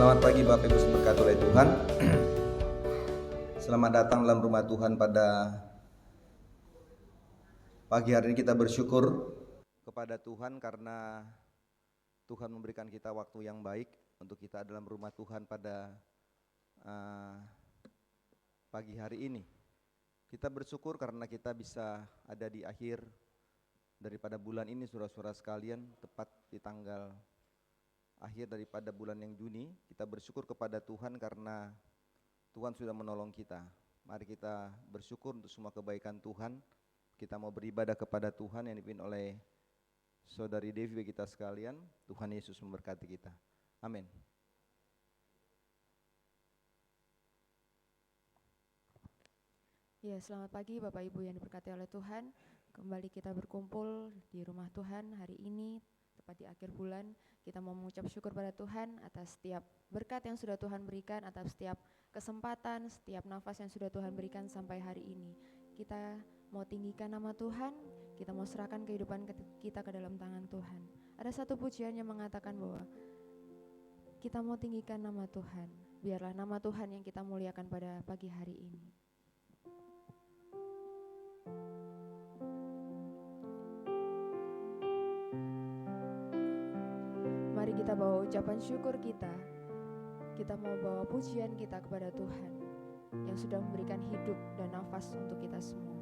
Selamat pagi Bapak Ibu diberkati oleh Tuhan. Selamat datang dalam rumah Tuhan pada pagi hari ini. Kita bersyukur kepada Tuhan karena Tuhan memberikan kita waktu yang baik untuk kita dalam rumah Tuhan pada pagi hari ini. Kita bersyukur karena kita bisa ada di akhir daripada bulan ini, saudara-saudara sekalian, tepat di tanggal akhir daripada bulan yang Juni. Kita bersyukur kepada Tuhan karena Tuhan sudah menolong kita. Mari kita bersyukur untuk semua kebaikan Tuhan. Kita mau beribadah kepada Tuhan yang dipimpin oleh Saudari Devi bagi kita sekalian. Tuhan Yesus memberkati kita. Amin. Ya, selamat pagi Bapak Ibu yang diberkati oleh Tuhan. Kembali kita berkumpul di rumah Tuhan hari ini, tepat di akhir bulan. Kita mau mengucap syukur pada Tuhan atas setiap berkat yang sudah Tuhan berikan, atas setiap kesempatan, setiap nafas yang sudah Tuhan berikan sampai hari ini. Kita mau tinggikan nama Tuhan, kita mau serahkan kehidupan kita ke dalam tangan Tuhan. Ada satu pujian yang mengatakan bahwa kita mau tinggikan nama Tuhan. Biarlah nama Tuhan yang kita muliakan pada pagi hari ini. Mari kita bawa ucapan syukur kita. Kita mau bawa pujian kita kepada Tuhan yang sudah memberikan hidup dan nafas untuk kita semua.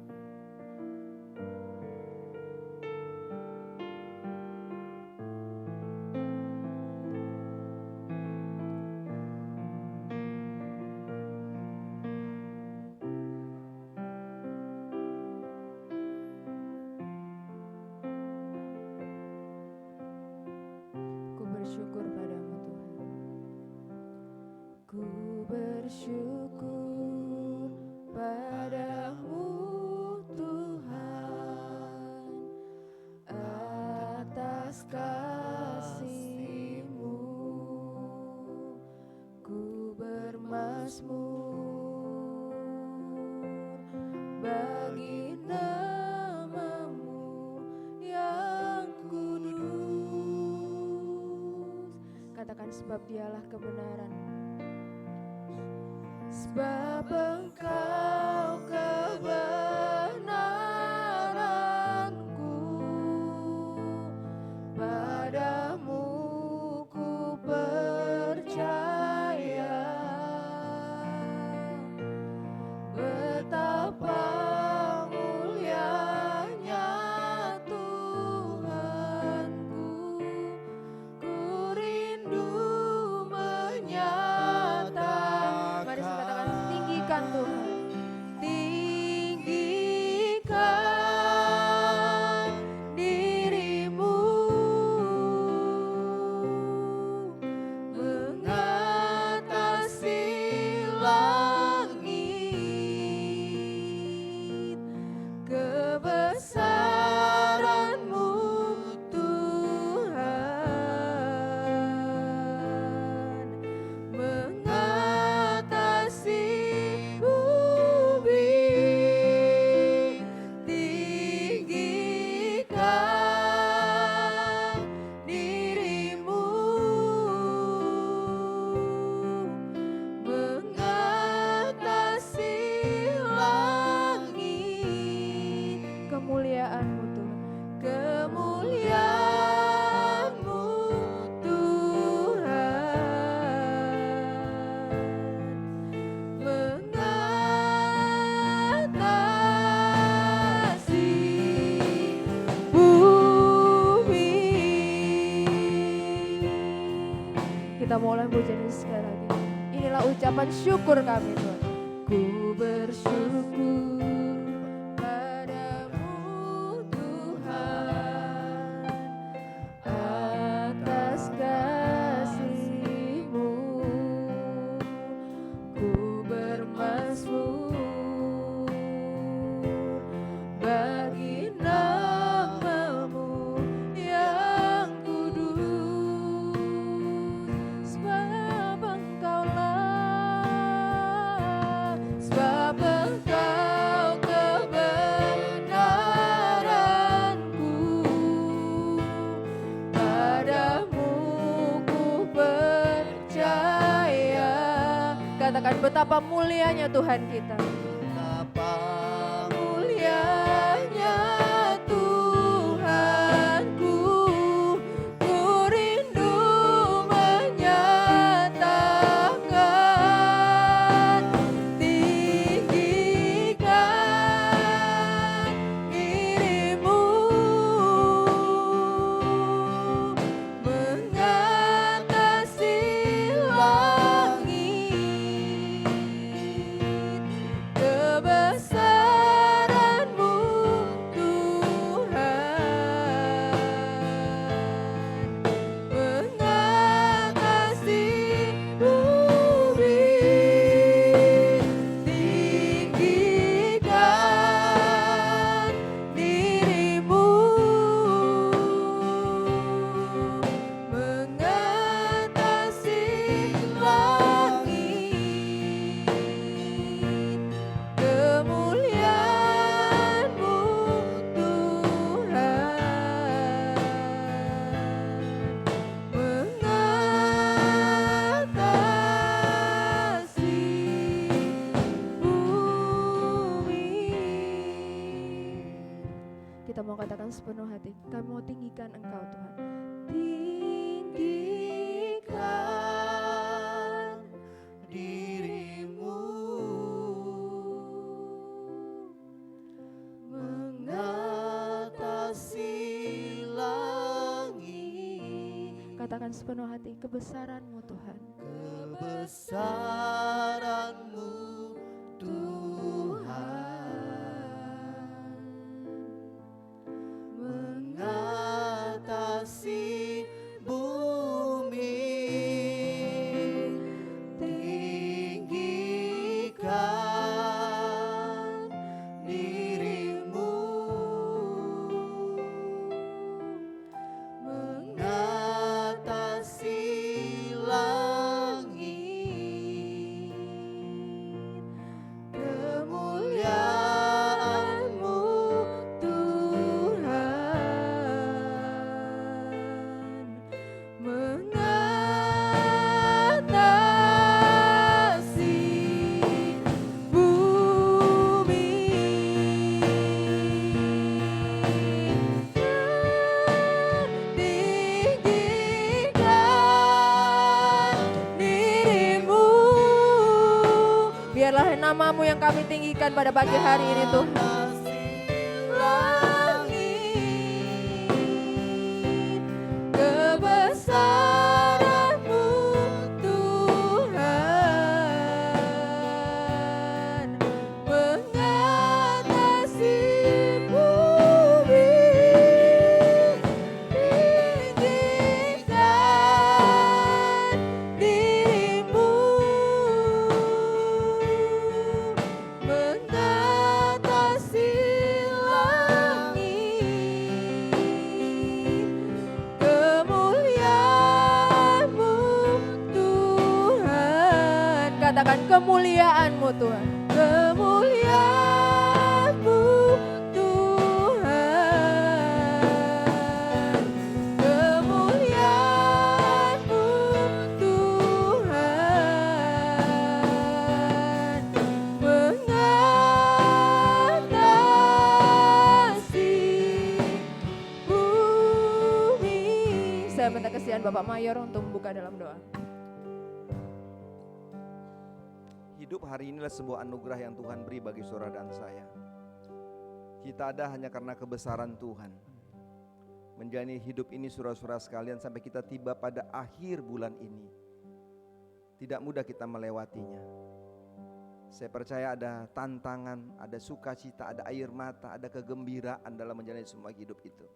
Bersyukur padamu Tuhan. Ku bersyukur padamu Tuhan atas kasih-Mu. Ku bermazmur bagi nama-Mu yang kudus. Katakan sebab Dialah kebenaran. Sebab Engkau kebenaranku, padamu ku percaya. Betapa mulianya Tuhanku, ku rindu menyatakan. Mari kita katakan, tinggikan Tuhan, tinggikan diri-Mu mengatasi langit. Kebesaran-Mu Tuhan mengatasi bumi. Tinggikan diri-Mu mengatasi langit. Kemuliaan-Mu Tuhan, kemuliaan-Mu Tuhan mengatasi bumi. Kita mulai pujian ini sekali lagi. Inilah ucapan syukur kami Tuhan. Ku bersyukur padamu Tuhan atas kasih-Mu. Ku bermazmur bagi nama-Mu yang kudus. Sebab Engkau katakan betapa mulianya Tuhan kita. Betapa Mulianya Tuhanku, ku rindu menyatakan, tinggikan dirimu, mengatasi langit, kebesaran-Mu Tuhan, mengatasi bumi, tinggikan dirimu, mengatasi langit, kemuliaan-Mu Tuhan, mengatasi bumi. Kita mau katakan sepenuh hati, kami mau tinggikan Engkau Tuhan. Tinggikan dirimu, mengatasi langit, Katakan sepenuh hati, kebesaran-Mu Tuhan. kebesaran-Mu Tuhan, mengatasi bumi, tinggikan dirimu, mengatasi langit, kemuliaan-Mu Tuhan, mengatasi bumi, tinggikan dirimu. Biarlah nama-Mu yang kami tinggikan pada pagi hari ini Tuhan. Langit, kebesaran-Mu Tuhan, mengatasi bumi, tinggikan dirimu, mengatasi langit, kemuliaan-Mu Tuhan. Katakan kemuliaan-Mu Tuhan, kemuliaan-Mu Tuhan, kemuliaan-Mu Tuhan, mengatasi bumi. Saya minta kesediaan Bapak Mayor untuk membuka dalam doa. Hidup hari inilah sebuah anugerah yang Tuhan beri bagi saudara dan saya. Kita ada hanya karena kebesaran Tuhan. Menjalani hidup ini saudara-saudara sekalian sampai kita tiba pada akhir bulan ini. Tidak mudah kita melewatinya. Saya percaya ada tantangan, ada sukacita, ada air mata, ada kegembiraan dalam menjalani semua hidup itu.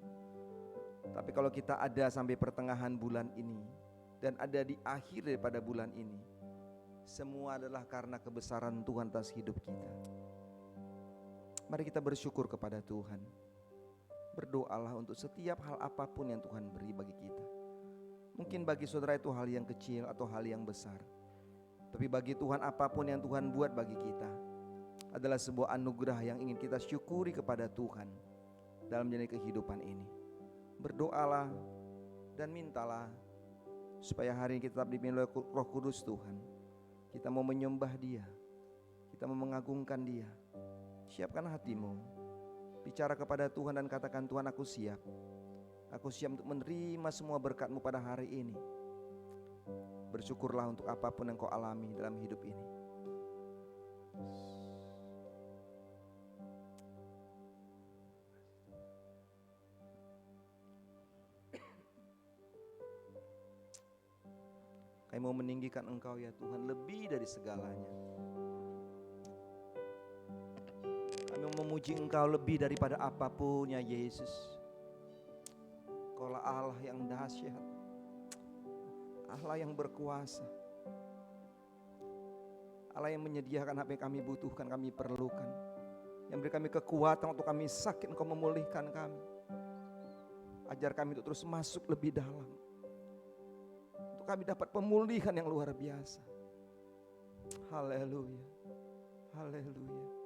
Tapi kalau kita ada sampai pertengahan bulan ini dan ada di akhir daripada bulan ini, semua adalah karena kebesaran Tuhan atas hidup kita. Mari kita bersyukur kepada Tuhan. Berdoalah untuk setiap hal apapun yang Tuhan beri bagi kita. Mungkin bagi saudara itu hal yang kecil atau hal yang besar. Tapi bagi Tuhan apapun yang Tuhan buat bagi kita adalah sebuah anugerah yang ingin kita syukuri kepada Tuhan dalam menjalani kehidupan ini. Berdoalah dan mintalah supaya hari ini kita tetap dipimpin oleh Roh Kudus Tuhan. Kita mau menyembah Dia, kita mau mengagungkan Dia. Siapkan hatimu, bicara kepada Tuhan dan katakan, Tuhan aku siap. Aku siap untuk menerima semua berkat-Mu pada hari ini. Bersyukurlah untuk apapun yang kau alami dalam hidup ini. Kami mau meninggikan Engkau ya Tuhan lebih dari segalanya. Kami mau memuji Engkau lebih daripada apapun ya Yesus. Kaulah Allah yang dahsyat, Allah yang berkuasa, Allah yang menyediakan apa yang kami butuhkan, kami perlukan, yang beri kami kekuatan untuk kami sakit, Engkau memulihkan kami. Ajar kami untuk terus masuk lebih dalam, untuk kami dapat pemulihan yang luar biasa. Haleluya, haleluya.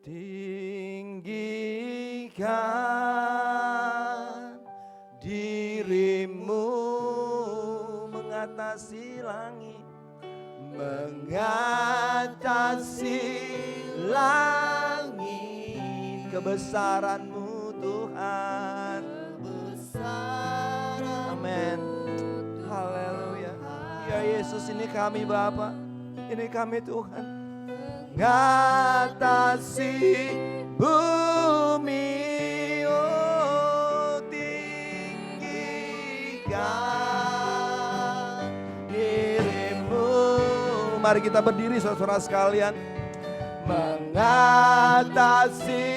Tinggikan dirimu mengatasi langit, mengatasi langit. Kebesaran-Mu Tuhan, amin. Haleluya. Ya Yesus, ini kami Bapa, ini kami Tuhan. Mengatasi bumi, oh tinggikan dirimu. Mari kita berdiri saudara-saudara sekalian. Mengatasi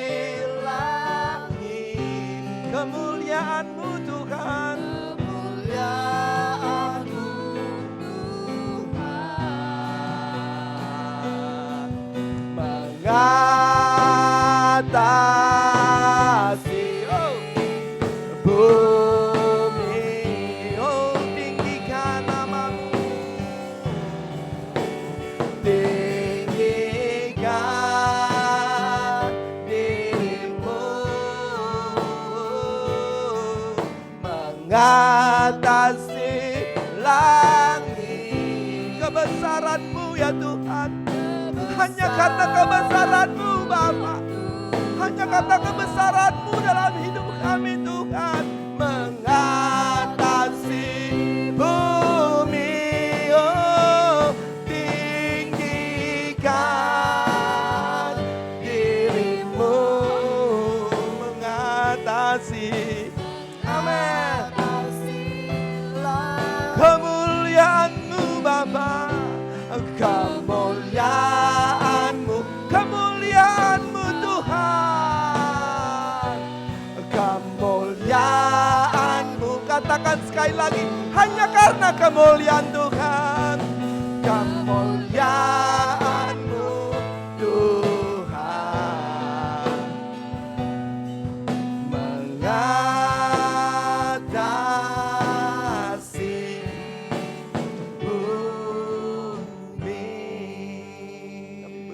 langit, kemuliaan-Mu Tuhan, kemuliaan-Mu Tuhan. Mengatasi bumi, oh tinggikan nama-Mu, tinggikan dirimu, mengatasi langit. Kebesaran-Mu ya Tuhan, hanya karena kebesaran-Mu Bapa, hanya karena kebesaran-Mu dalam hidup kami Tuhan. Mengatasi bumi, oh tinggikan dirimu, mengatasi, amin, kemuliaan-Mu Bapa, kemuliaan-Mu, kemuliaan-Mu Tuhan, kemuliaan-Mu. Katakan sekali lagi, hanya karena kemuliaan Tuhan, kemuliaan-Mu Tuhan, mengatasi bumi. Kami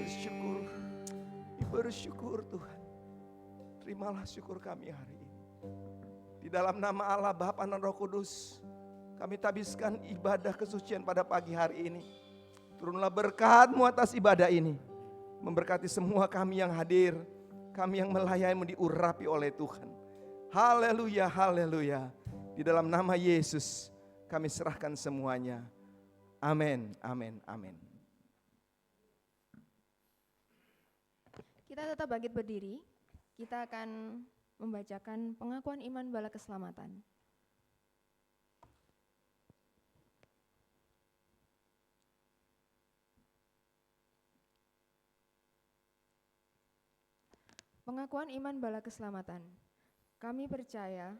bersyukur Tuhan. Terimalah syukur kami hari ini. Di dalam nama Allah Bapa dan Roh Kudus, kami tabiskan ibadah kesucian pada pagi hari ini. Turunlah berkat-Mu atas ibadah ini, memberkati semua kami yang hadir, kami yang melayani diurapi oleh Tuhan. Haleluya, haleluya. Di dalam nama Yesus kami serahkan semuanya. Amin, amin, amin. Kita tetap bangkit berdiri. Kita akan membacakan pengakuan iman bala keselamatan. Pengakuan iman bala keselamatan. Kami percaya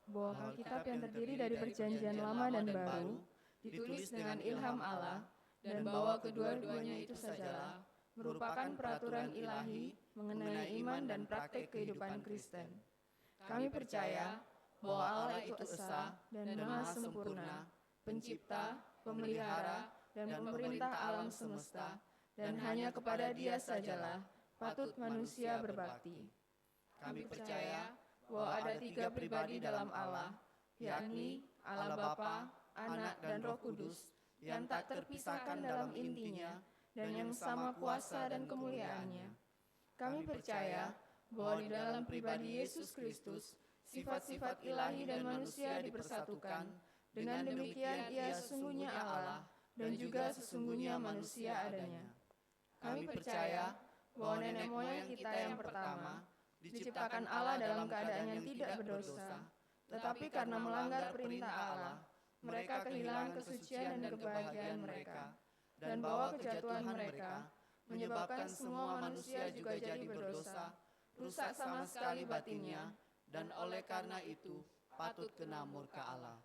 bahwa Alkitab yang terdiri dari perjanjian lama dan baru ditulis dengan ilham Allah dan bahwa kedua-duanya itu sajalah merupakan peraturan ilahi mengenai iman dan praktek kehidupan Kristen. Kami percaya bahwa Allah itu esa dan maha sempurna, pencipta, pemelihara, dan pemerintah alam semesta, dan hanya kepada Dia sajalah patut manusia berbakti. Kami percaya bahwa ada 3 pribadi dalam Allah, yakni Allah Bapa, Anak, dan Roh Kudus, yang tak terpisahkan dalam intinya, dan yang sama kuasa dan kemuliaannya. Kami percaya bahwa di dalam pribadi Yesus Kristus, sifat-sifat ilahi dan manusia dipersatukan. Dengan demikian ia sesungguhnya Allah dan juga sesungguhnya manusia adanya. Kami percaya bahwa nenek moyang kita yang pertama diciptakan Allah dalam keadaan yang tidak berdosa, tetapi karena melanggar perintah Allah, mereka kehilangan kesucian dan kebahagiaan mereka, dan bahwa kejatuhan mereka menyebabkan semua manusia juga jadi berdosa, rusak sama sekali batinnya, dan oleh karena itu patut kena murka Allah.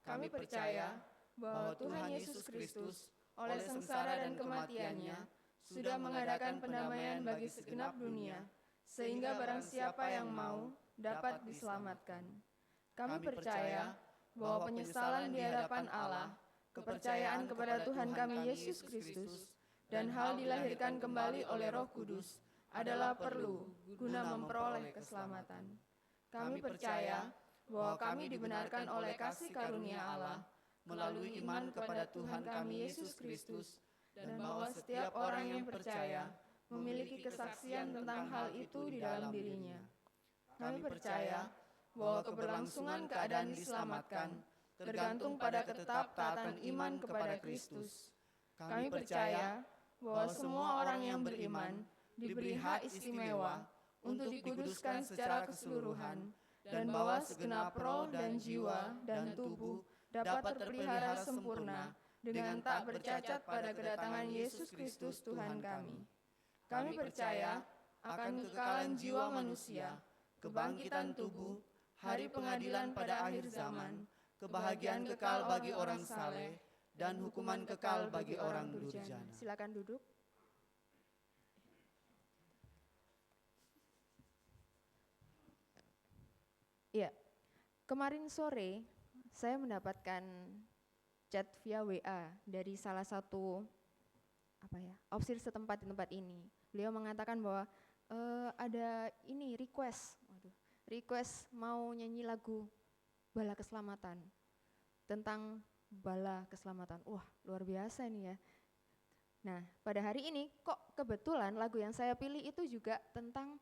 Kami percaya bahwa Tuhan Yesus Kristus oleh sengsara dan kematiannya sudah mengadakan pendamaian bagi segenap dunia, sehingga barang siapa yang mau dapat diselamatkan. Kami percaya bahwa penyesalan di hadapan Allah, kepercayaan kepada Tuhan kami Yesus Kristus, dan hal dilahirkan kembali oleh Roh Kudus adalah perlu guna memperoleh keselamatan. Kami percaya bahwa kami dibenarkan oleh kasih karunia Allah melalui iman kepada Tuhan kami Yesus Kristus, dan bahwa setiap orang yang percaya memiliki kesaksian tentang hal itu di dalam dirinya. Kami percaya bahwa keberlangsungan keadaan diselamatkan tergantung pada ketetapan iman kepada Kristus. Kami percaya bahwa semua orang yang beriman diberi hak istimewa untuk dikuduskan secara keseluruhan, dan bahwa segenap roh dan jiwa dan tubuh dapat terpelihara sempurna dengan tak bercacat pada kedatangan Yesus Kristus Tuhan kami. Kami percaya akan kekekalan jiwa manusia, kebangkitan tubuh, hari pengadilan pada akhir zaman, kebahagiaan kekal bagi orang saleh, dan hukuman kekal bagi orang durjana. Silakan duduk. Iya, kemarin sore saya mendapatkan chat via WA dari salah satu opsir setempat di tempat ini. Beliau mengatakan bahwa ada ini request mau nyanyi lagu Bala Keselamatan, tentang bala keselamatan. Wah, luar biasa ini ya. Nah, pada hari ini kok kebetulan lagu yang saya pilih itu juga tentang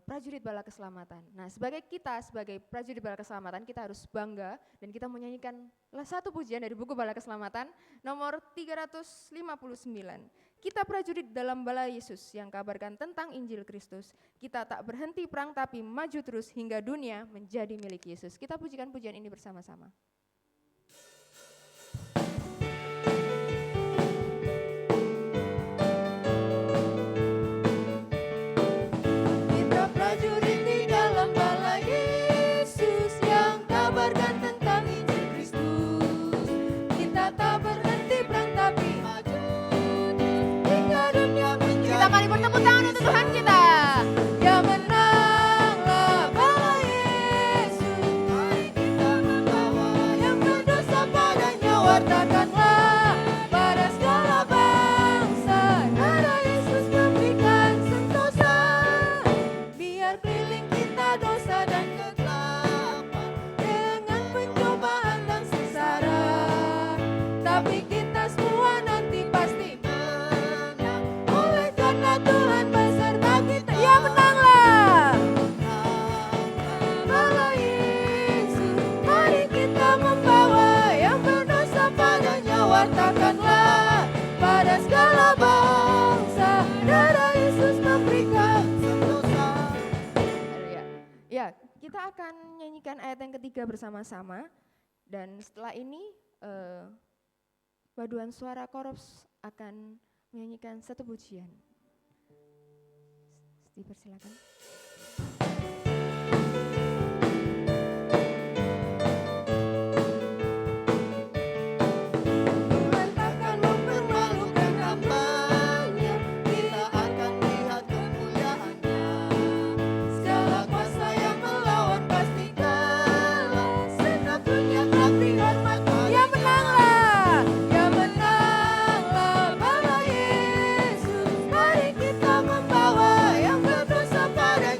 prajurit bala keselamatan. Nah, sebagai prajurit bala keselamatan, kita harus bangga dan kita menyanyikan satu pujian dari buku Bala Keselamatan nomor 359. Kita prajurit dalam bala Yesus yang kabarkan tentang Injil Kristus. Kita tak berhenti perang tapi maju terus hingga dunia menjadi milik Yesus. Kita pujikan pujian ini bersama-sama. Bertepuk tangan untuk Tuhan kita. Ya menanglah bala Yesus, mari kita membawa yang berdosa padanya, wartakanlah pada segala bangsa, darah Yesus memberikan sentosa. Biar keliling kita dosa dan kegelapan dengan pencobaan dan sengsara, tapi kita semua nanti pasti Tuhan beserta kita. Ya menanglah bala Yesus, mari kita membawa yang berdosa padanya, wartakanlah pada segala bangsa, darah Yesus memberikan sentosa. Ya, kita akan nyanyikan ayat yang ketiga bersama-sama, dan setelah ini paduan suara Korops akan menyanyikan satu pujian. Dipersilakan. Tuhan takkan mempermalukan hamba-Nya, kita akan lihat kemuliaan-Nya. Segala kuasa yang melawan pasti kalah, segenap dunia kelak dihormati. Ya menanglah, ya menanglah bala Yesus, mari kita membawa yang berdosa pada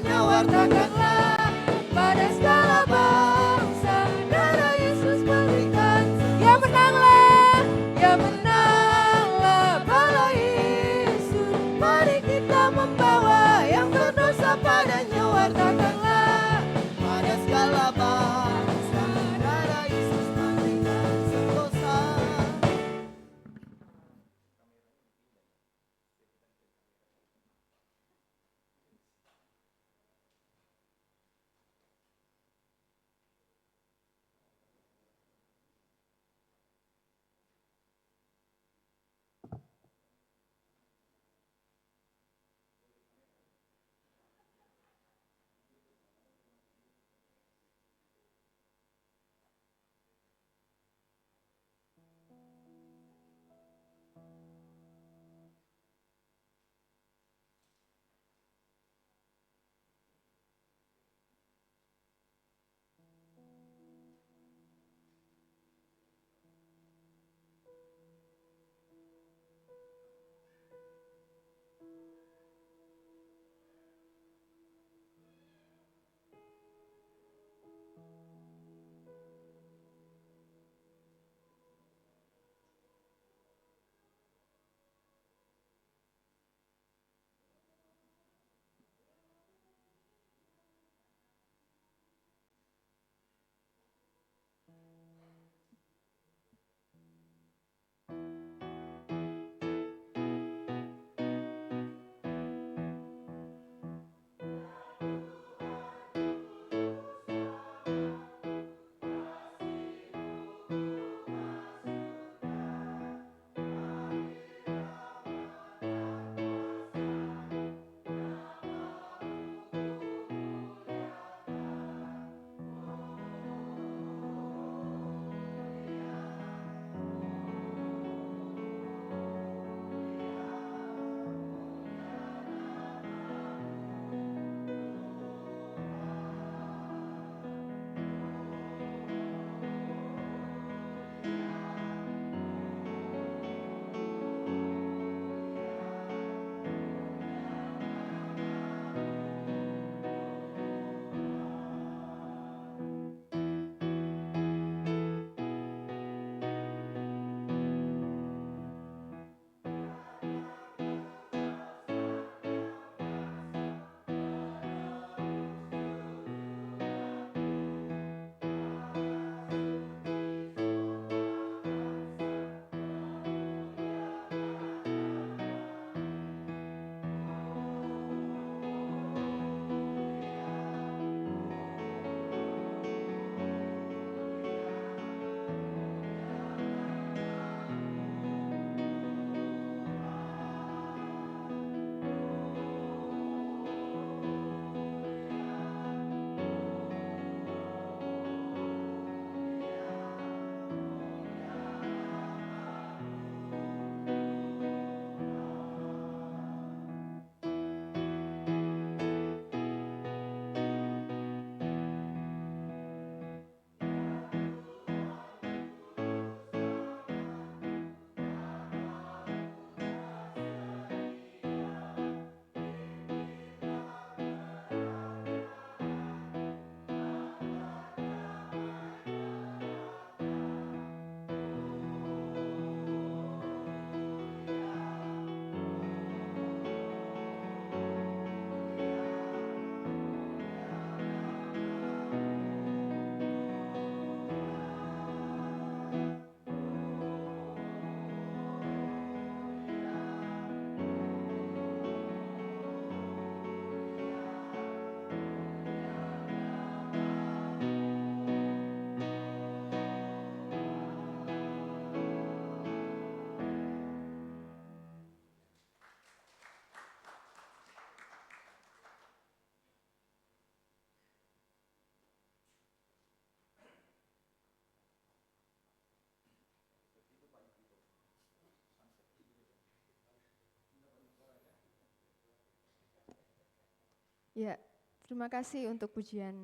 Ya, terima kasih untuk pujian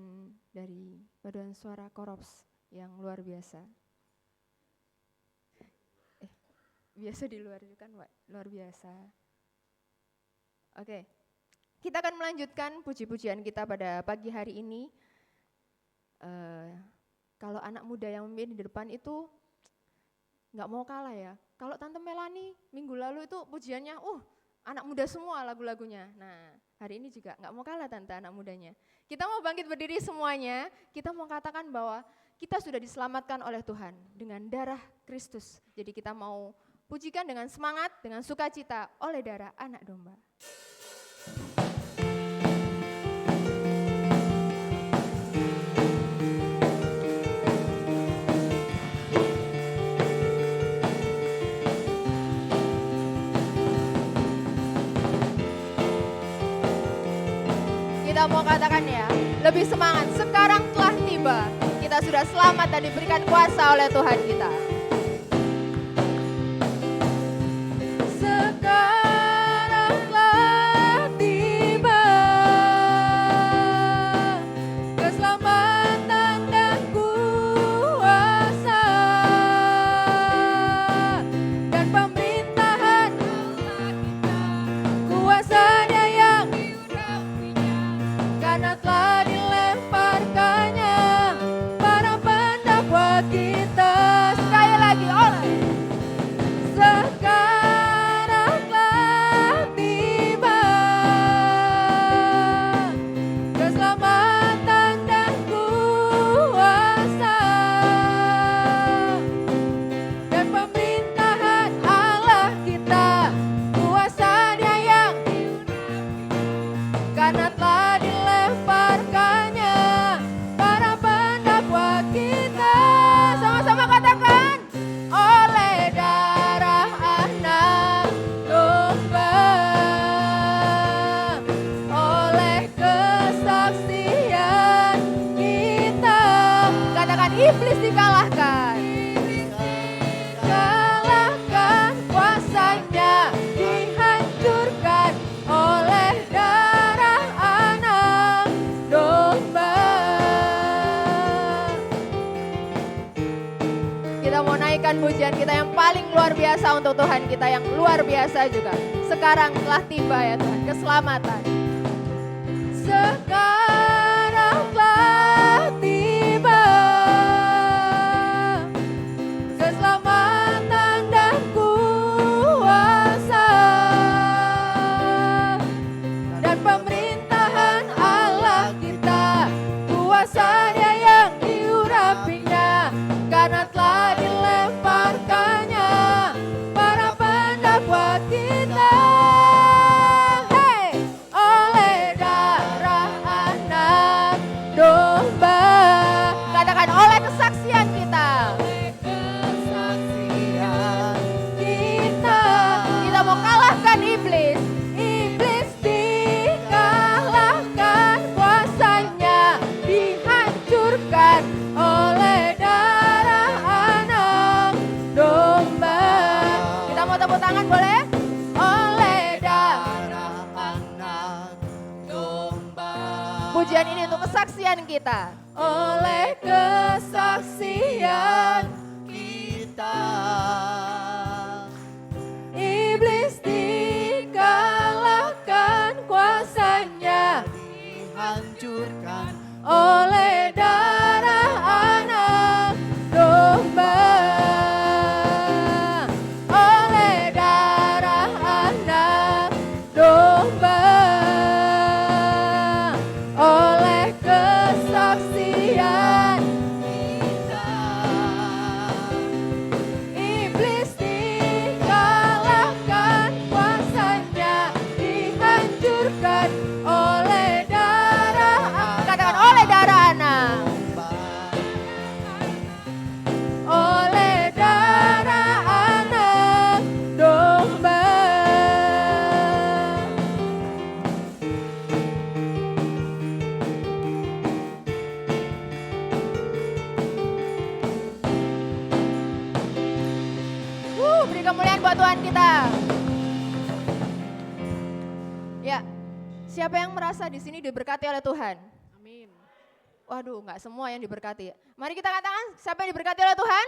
dari Paduan Suara Korops yang luar biasa. Biasa di luar itu kan luar biasa. Oke, kita akan melanjutkan puji-pujian kita pada pagi hari ini. Kalau anak muda yang memimpin di depan itu nggak mau kalah ya. Kalau Tante Melani minggu lalu itu pujiannya, anak muda semua lagu-lagunya. Nah, hari ini juga nggak mau kalah Tante anak mudanya. Kita mau bangkit berdiri semuanya, kita mau katakan bahwa kita sudah diselamatkan oleh Tuhan dengan darah Kristus. Jadi kita mau pujikan dengan semangat, dengan sukacita oleh darah anak domba. Kita mau katakan ya, lebih semangat, sekarang telah tiba. Kita sudah selamat dan diberikan kuasa oleh Tuhan kita. Sekarang telah tiba keselamatan dan kuasa dan pemerintahan Allah kita, kuasanya yang karena telah dilemparkannya para pendakwa kita. Sekali lagi oleh sekarang telah tiba keselamatan dan kuasa dan pemerintahan Allah kita, kuasanya yang karena telah dilemparkannya para pendakwa kita. Sama-sama katakan, oleh darah anak domba, oleh kesaksian kita. Katakan, iblis dikalahkan. Kalahkan, kuasanya dihancurkan oleh darah anak domba. Kita mau naikkan pujian kita yang paling luar biasa untuk Tuhan kita yang luar biasa juga. Sekarang telah tiba ya Tuhan, keselamatan. Sekarang telah tiba keselamatan dan kuasa dan pemerintahan Allah kita, kuasanya yang diurapinya karena telah dilemparkannya para pendakwa kita. Hey, oleh darah anak domba. Katakan, oleh kesaksian kita. Kita mau kalahkan iblis. Iblis dikalahkan, kuasanya dihancurkan oleh darah anak domba. Kita mau tepuk tangan boleh? Oleh darah anak domba. Pujian ini untuk kesaksian kita. Oleh kesaksian kita, iblis dikalahkan, kuasanya dihancurkan oleh darah anak domba. Oleh darah anak domba, oleh kesaksian kita, iblis dikalahkan, kuasanya dihancurkan oleh darah. Katakan, oleh darah anak, oleh darah anak domba. Beri kemuliaan buat Tuhan kita. Ya, Siapa yang merasa di sini diberkati oleh Tuhan? Amin. Waduh, enggak semua yang diberkati. Mari kita katakan, siapa yang diberkati oleh Tuhan?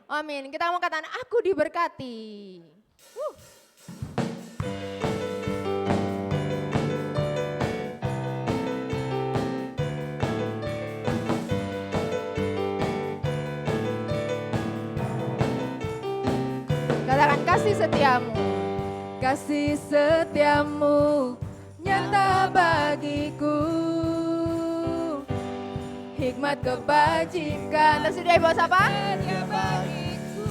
Amin. Kita mau katakan, aku diberkati. Katakan, kasih setiamu. Kasih setiamu nyata bagiku, hikmat kebajikan Tersedia buat siapa? bagiku.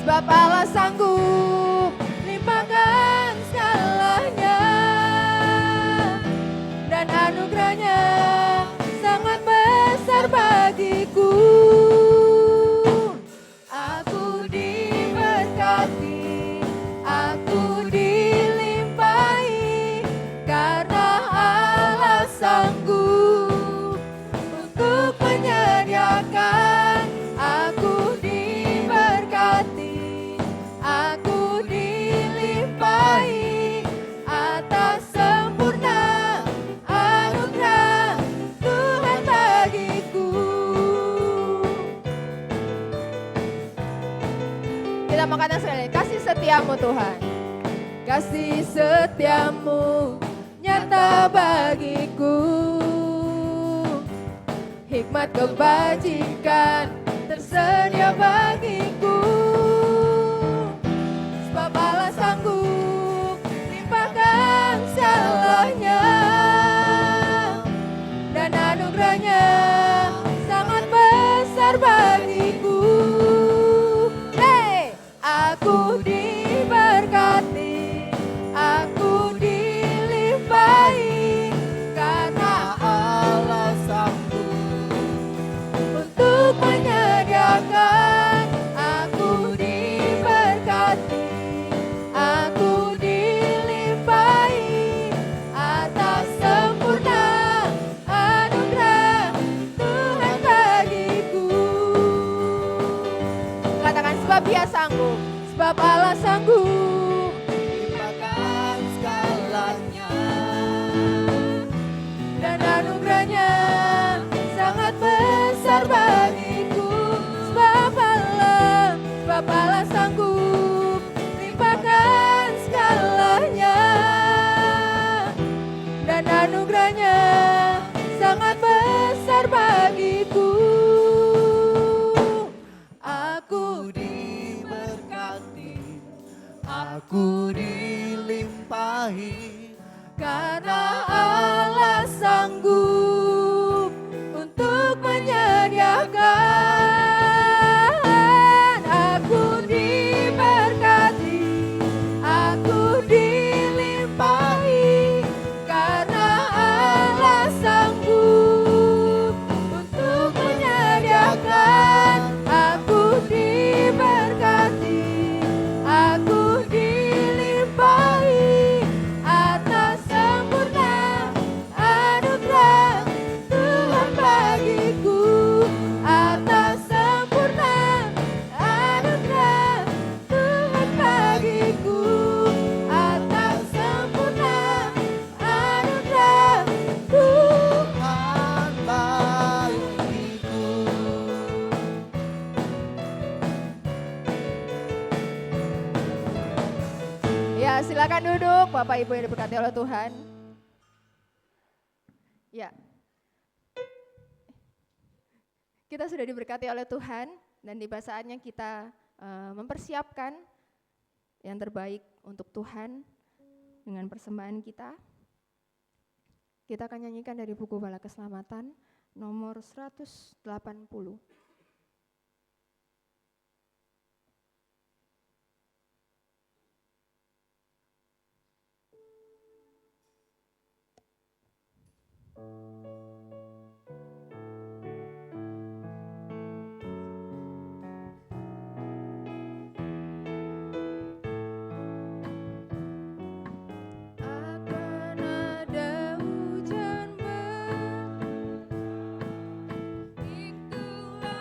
Sebab Allah sanggup limpahkan segalanya, dan anugerahnya sangat besar bagiku. Aku diberkati, aku dilimpahi, karena Allah sanggup untuk menyediakan. Aku diberkati, aku dilimpahi atas sempurna anugerah Tuhan bagiku. Kita mau katakan sekali lagi, kasih setiamu Tuhan. Kasih setiamu nyata bagiku, hikmat kebajikan tersedia bagiku. Sebab Allah sanggup limpahkan segalanya, dan anugerahnya sangat besar bagiku. Hey! Aku diberkati, aku dilimpahi, karena Allah sanggup untuk menyediakan. Aku diberkati, aku dilimpahi atas sempurna anugerah Tuhan bagiku. Katakan, sebab Dia sanggup. Sebab Allah sanggup limpahkan segalanya, dan anugerahnya sangat besar bagiku. Sebab Allah sanggup limpahkan segalanya, dan anugerahnya sangat besar bagiku. Aku diberkati, aku dilimpahi, karena Allah sanggup untuk menyediakan. Aku diberkati, aku dilimpahi, karena Allah sanggup untuk menyediakan. Aku diberkati, aku dilimpahi atas sempurna anugerah Tuhan bagiku. Atas sempurna anugerah Tuhan bagiku. Atas sempurna anugerah Tuhan bagiku. Ya, silakan duduk Bapak Ibu yang diberkati oleh Tuhan. Ya. Kita sudah diberkati oleh Tuhan dan tiba saatnya kita mempersiapkan yang terbaik untuk Tuhan dengan persembahan kita. Kita akan nyanyikan dari buku Bala Keselamatan nomor 180. akan ada hujan itulah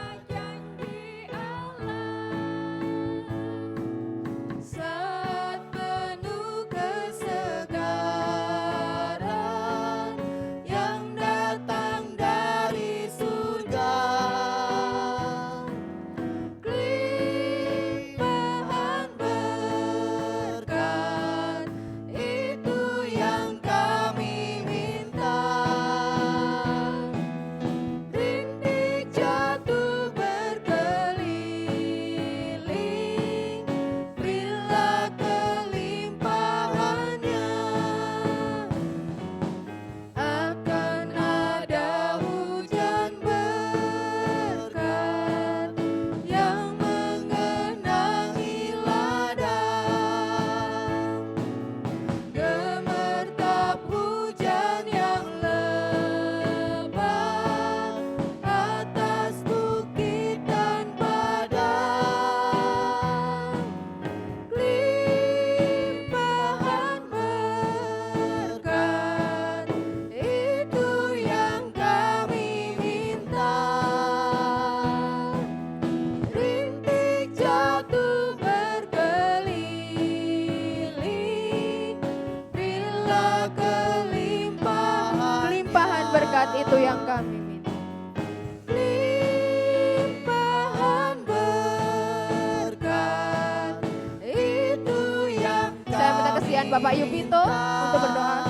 yang kami minta. Limpahan berkat itu yang Saya minta kesediaan Bapak Yupito untuk berdoa.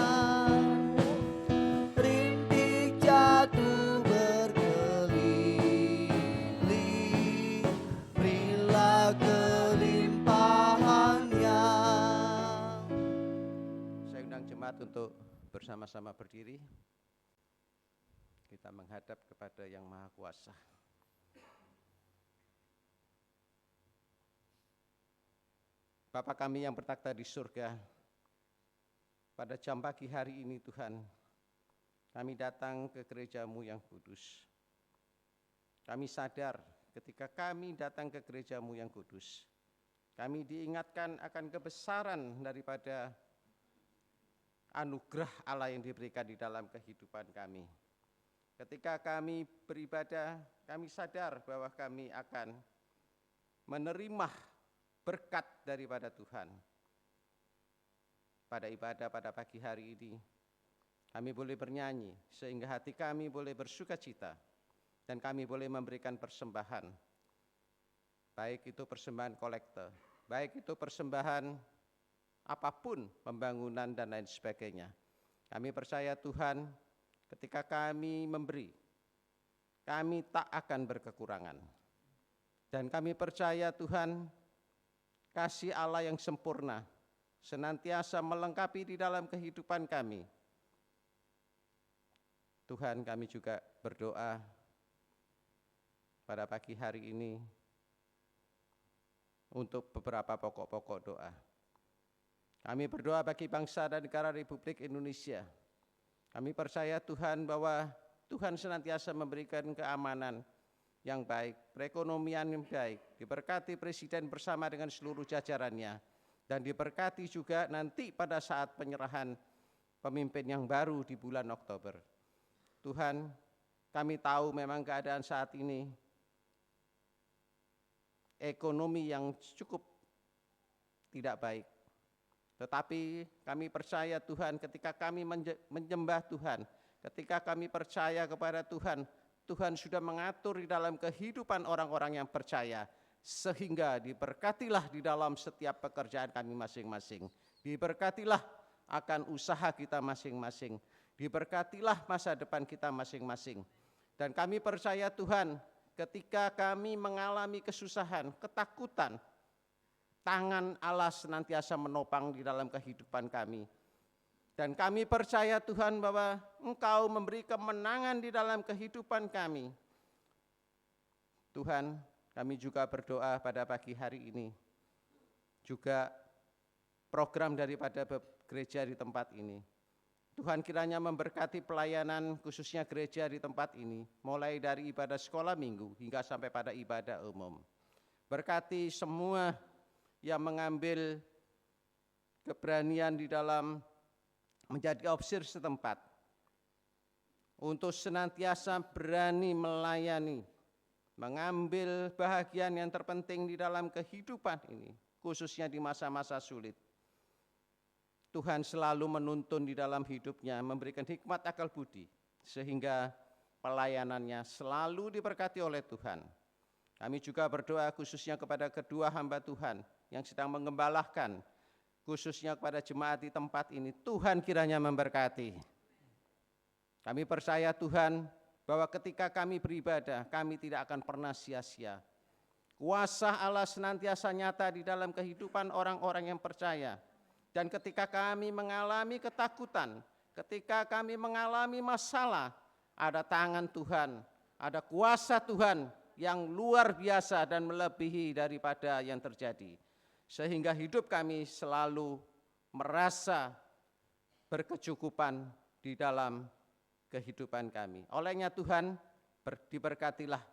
Rintik jatuh berkeliling, berilah kelimpahannya. Saya undang jemaat untuk bersama-sama berdiri. Kita menghadap kepada Yang Maha Kuasa. Bapa kami yang bertakhta di surga, pada jam pagi hari ini Tuhan, kami datang ke gereja-Mu yang kudus. Kami sadar ketika kami datang ke gereja-Mu yang kudus, kami diingatkan akan kebesaran daripada anugerah Allah yang diberikan di dalam kehidupan kami. Ketika kami beribadah, kami sadar bahwa kami akan menerima berkat daripada Tuhan. Pada ibadah pada pagi hari ini, kami boleh bernyanyi sehingga hati kami boleh bersuka cita dan kami boleh memberikan persembahan. Baik itu persembahan kolekte, baik itu persembahan apapun, pembangunan dan lain sebagainya. Kami percaya Tuhan, ketika kami memberi, kami tak akan berkekurangan. Dan kami percaya Tuhan, kasih Allah yang sempurna senantiasa melengkapi di dalam kehidupan kami. Tuhan, kami juga berdoa pada pagi hari ini untuk beberapa pokok-pokok doa. Kami berdoa bagi bangsa dan negara Republik Indonesia. Kami percaya Tuhan bahwa Tuhan senantiasa memberikan keamanan yang baik, perekonomian yang baik, diberkati Presiden bersama dengan seluruh jajarannya, dan diberkati juga nanti pada saat penyerahan pemimpin yang baru di bulan Oktober. Tuhan, kami tahu memang keadaan saat ini ekonomi yang cukup tidak baik. Tetapi kami percaya Tuhan, ketika kami menyembah Tuhan, ketika kami percaya kepada Tuhan, Tuhan sudah mengatur di dalam kehidupan orang-orang yang percaya, sehingga diberkatilah di dalam setiap pekerjaan kami masing-masing. Diberkatilah akan usaha kita masing-masing. Diberkatilah masa depan kita masing-masing. Dan kami percaya Tuhan, ketika kami mengalami kesusahan, ketakutan, tangan Allah senantiasa menopang di dalam kehidupan kami. Dan kami percaya Tuhan bahwa Engkau memberi kemenangan di dalam kehidupan kami. Tuhan, kami juga berdoa pada pagi hari ini. Juga program daripada gereja di tempat ini. Tuhan kiranya memberkati pelayanan khususnya gereja di tempat ini. Mulai dari ibadah sekolah minggu hingga sampai pada ibadah umum. Berkati semua yang mengambil keberanian di dalam menjadi opsir setempat untuk senantiasa berani melayani, mengambil bahagian yang terpenting di dalam kehidupan ini, khususnya di masa-masa sulit. Tuhan selalu menuntun di dalam hidupnya, memberikan hikmat akal budi, sehingga pelayanannya selalu diberkati oleh Tuhan. Kami juga berdoa khususnya kepada kedua hamba Tuhan yang sedang mengembalakan, khususnya kepada jemaat di tempat ini. Tuhan kiranya memberkati. Kami percaya Tuhan bahwa ketika kami beribadah, kami tidak akan pernah sia-sia. Kuasa Allah senantiasa nyata di dalam kehidupan orang-orang yang percaya. Dan ketika kami mengalami ketakutan, ketika kami mengalami masalah, ada tangan Tuhan, ada kuasa Tuhan yang luar biasa dan melebihi daripada yang terjadi. Sehingga hidup kami selalu merasa berkecukupan di dalam kehidupan kami. Olehnya Tuhan, diberkatilah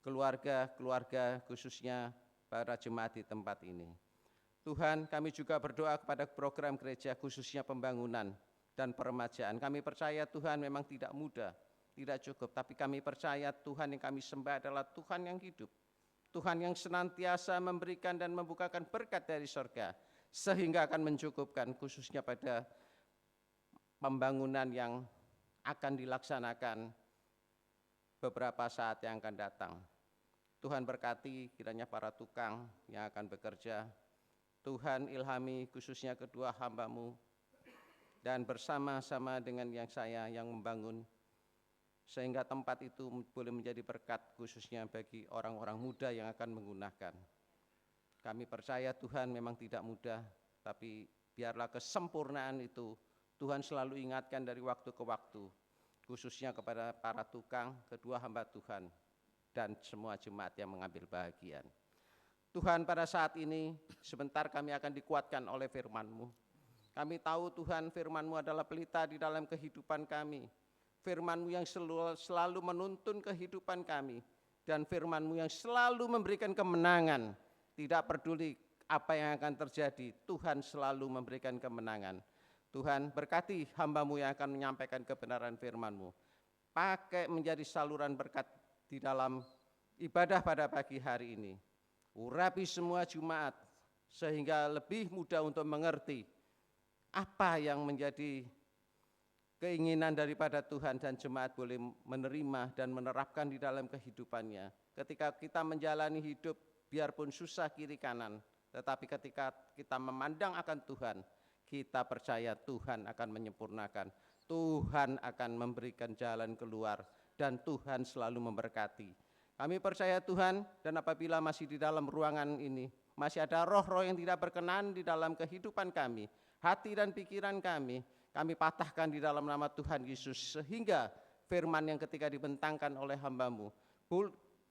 keluarga-keluarga khususnya para jemaat di tempat ini. Tuhan, kami juga berdoa kepada program gereja khususnya pembangunan dan peremajaan. Kami percaya Tuhan memang tidak mudah, tidak cukup, tapi kami percaya Tuhan yang kami sembah adalah Tuhan yang hidup. Tuhan yang senantiasa memberikan dan membukakan berkat dari surga, sehingga akan mencukupkan khususnya pada pembangunan yang akan dilaksanakan beberapa saat yang akan datang. Tuhan berkati kiranya para tukang yang akan bekerja. Tuhan ilhami khususnya kedua hamba-Mu, dan bersama-sama dengan saya yang membangun, sehingga tempat itu boleh menjadi berkat khususnya bagi orang-orang muda yang akan menggunakan. Kami percaya Tuhan memang tidak mudah, tapi biarlah kesempurnaan itu Tuhan selalu ingatkan dari waktu ke waktu, khususnya kepada para tukang, kedua hamba Tuhan, dan semua jemaat yang mengambil bagian. Tuhan, pada saat ini sebentar kami akan dikuatkan oleh firman-Mu. Kami tahu Tuhan, firman-Mu adalah pelita di dalam kehidupan kami. Firman-Mu yang selalu menuntun kehidupan kami, dan firman-Mu yang selalu memberikan kemenangan. Tidak peduli apa yang akan terjadi, Tuhan selalu memberikan kemenangan. Tuhan, berkati hamba-Mu yang akan menyampaikan kebenaran firman-Mu. Pakai menjadi saluran berkat di dalam ibadah pada pagi hari ini. Urapi semua jemaat sehingga lebih mudah untuk mengerti apa yang menjadi keinginan daripada Tuhan, dan jemaat boleh menerima dan menerapkan di dalam kehidupannya. Ketika kita menjalani hidup biarpun susah kiri kanan, tetapi ketika kita memandang akan Tuhan, kita percaya Tuhan akan menyempurnakan, Tuhan akan memberikan jalan keluar, dan Tuhan selalu memberkati. Kami percaya Tuhan, dan apabila masih di dalam ruangan ini masih ada roh-roh yang tidak berkenan di dalam kehidupan kami, hati dan pikiran kami patahkan di dalam nama Tuhan Yesus, sehingga firman yang ketika dibentangkan oleh hamba-Mu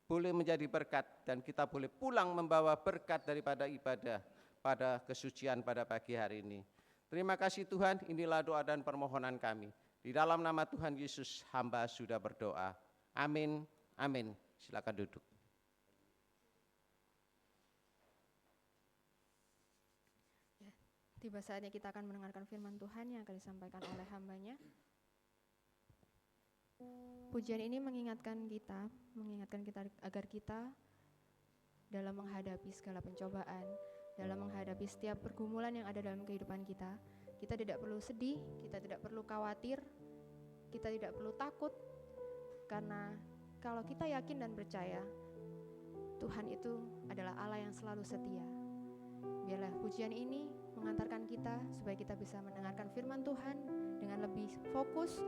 boleh menjadi berkat, dan kita boleh pulang membawa berkat daripada ibadah pada kesucian pada pagi hari ini. Terima kasih Tuhan, inilah doa dan permohonan kami. Di dalam nama Tuhan Yesus hamba sudah berdoa. Amin, amin. Silakan duduk. Tiba saatnya kita akan mendengarkan firman Tuhan yang akan disampaikan oleh hamba-Nya. Pujian ini mengingatkan kita agar kita dalam menghadapi segala pencobaan, dalam menghadapi setiap pergumulan yang ada dalam kehidupan kita tidak perlu sedih, kita tidak perlu khawatir, kita tidak perlu takut, karena kalau kita yakin dan percaya, Tuhan itu adalah Allah yang selalu setia. Biarlah pujian ini mengantarkan kita supaya kita bisa mendengarkan firman Tuhan dengan lebih fokus,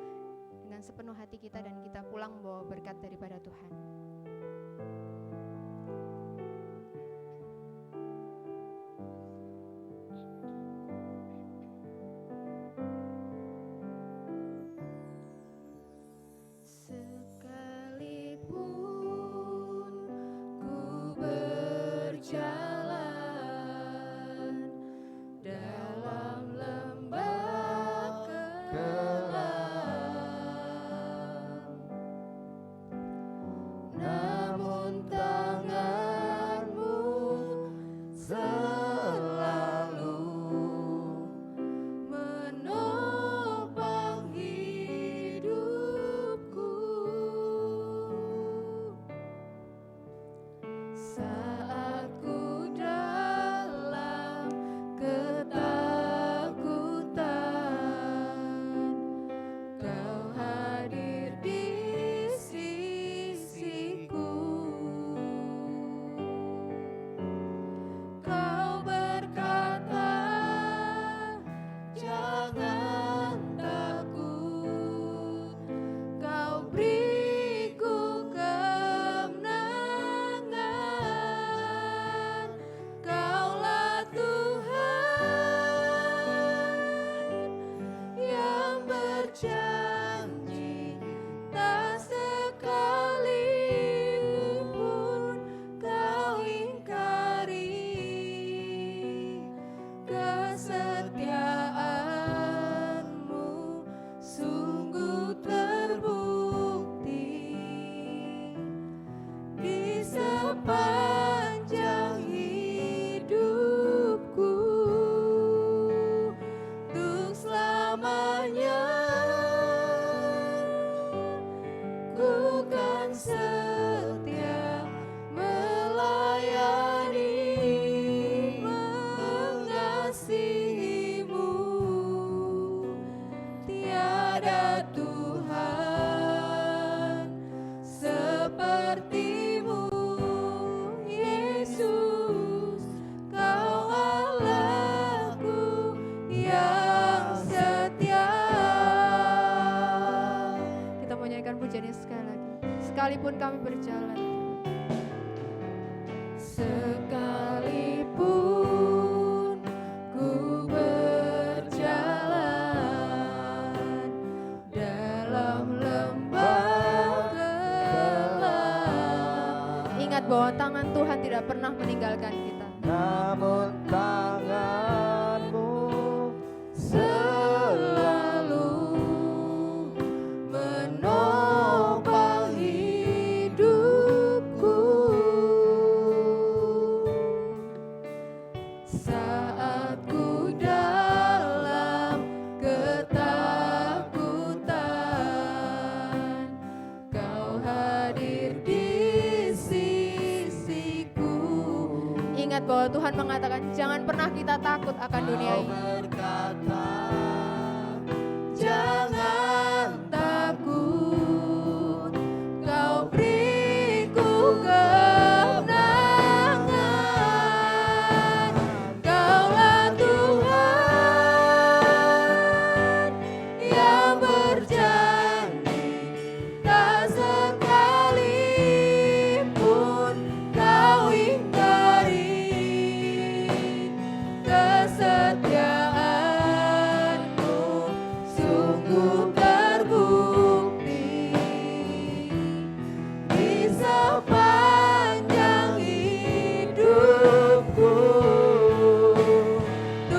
dengan sepenuh hati kita, dan kita pulang membawa berkat daripada Tuhan. Kau berjalan. Sekalipun ku berjalan dalam lembah gelap. Ingat bahwa tangan Tuhan tidak pernah meninggalkan kita. Namun tanganmu Selalu menopang hidupku saat ku dalam ketakutan. Kau hadir di sisiku. Ingat bahwa Tuhan mengatakan jangan pernah kita takut akan dunia Kau ini. berkata, Jangan takut, Kau beriku kemenangan. Kaulah Tuhan yang berjanji, tak sekalipun Kau ingkari kesetiaanmu. Sungguh terbukti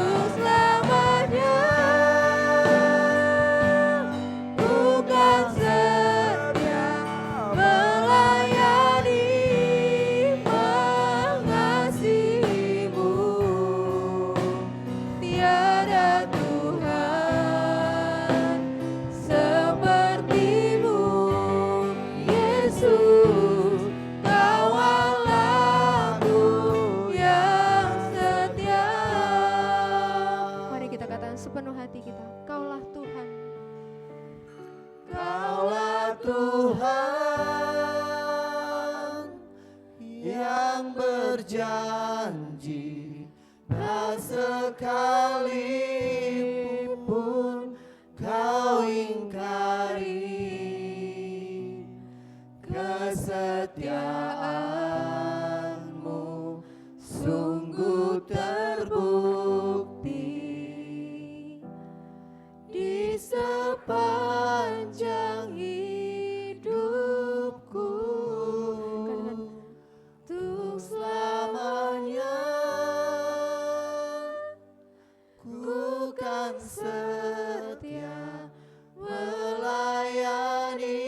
di sepanjang hidupku. Untuk selamanya ku kan setia melayani, mengasihimu. Tiada Tuhan sepertimu, Yesus. Kau Allahku yang setia. Mari kita katakan sepenuh hati kita, Kaulah Tuhan. Kaulah Tuhan yang berjanji, tak sekalipun Kau ingkari kesetiaanmu. Sungguh terbukti Di sepanjang hidupku. Untuk selamanya ku kan setia melayani,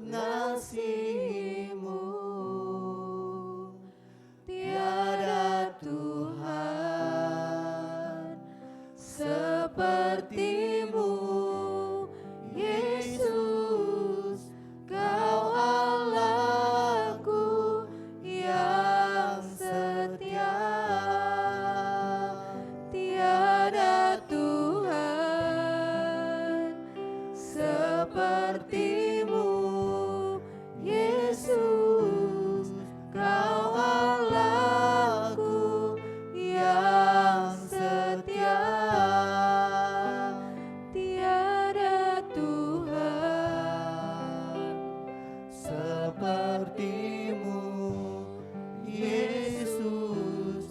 mengasihimu. Tiada Tuhan sepertimu, Yesus. Kau Allahku yang setia. Tiada Tuhan sepertimu, Yesus. Kau Allahku yang setia. Tiada Tuhan sepertimu, Yesus.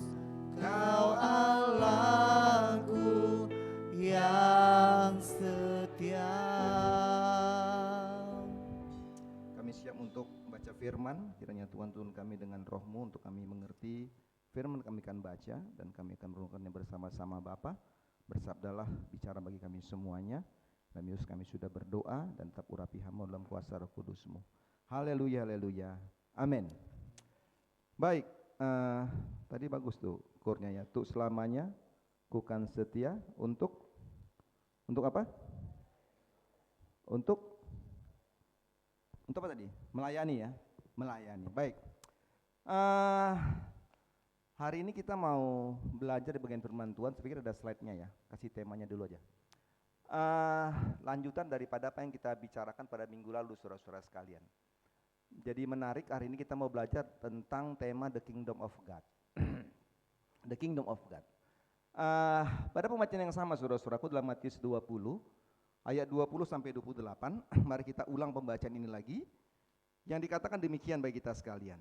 Kau Allahku yang setia. Kami siap untuk baca firman, kiranya Tuhan turun kami dengan roh-Mu untuk kami mengerti firman kami akan baca dan kami akan merenungkannya bersama-sama Bapa. Bersabdalah, bicara bagi kami semuanya. Dalam Yesus kami sudah berdoa dan tetap urapi hamba dalam kuasa Roh Kudus-Mu. Haleluya, haleluya. Amin. Baik, tadi bagus tuh kurnya ya. Untuk selamanya ku kan setia untuk apa? Untuk apa tadi? Melayani ya, melayani. Baik. Hari ini kita mau belajar di bagian firman Tuhan. Saya pikir ada slide-nya ya. Kasih temanya dulu aja. Lanjutan daripada apa yang kita bicarakan pada minggu lalu, saudara-saudara sekalian. Jadi menarik, hari ini kita mau belajar tentang tema The Kingdom of God. The Kingdom of God. Pada pembacaan yang sama, saudara-saudaraku, dalam Matius 20, ayat 20 sampai 28. Mari kita ulang pembacaan ini lagi. Yang dikatakan demikian bagi kita sekalian.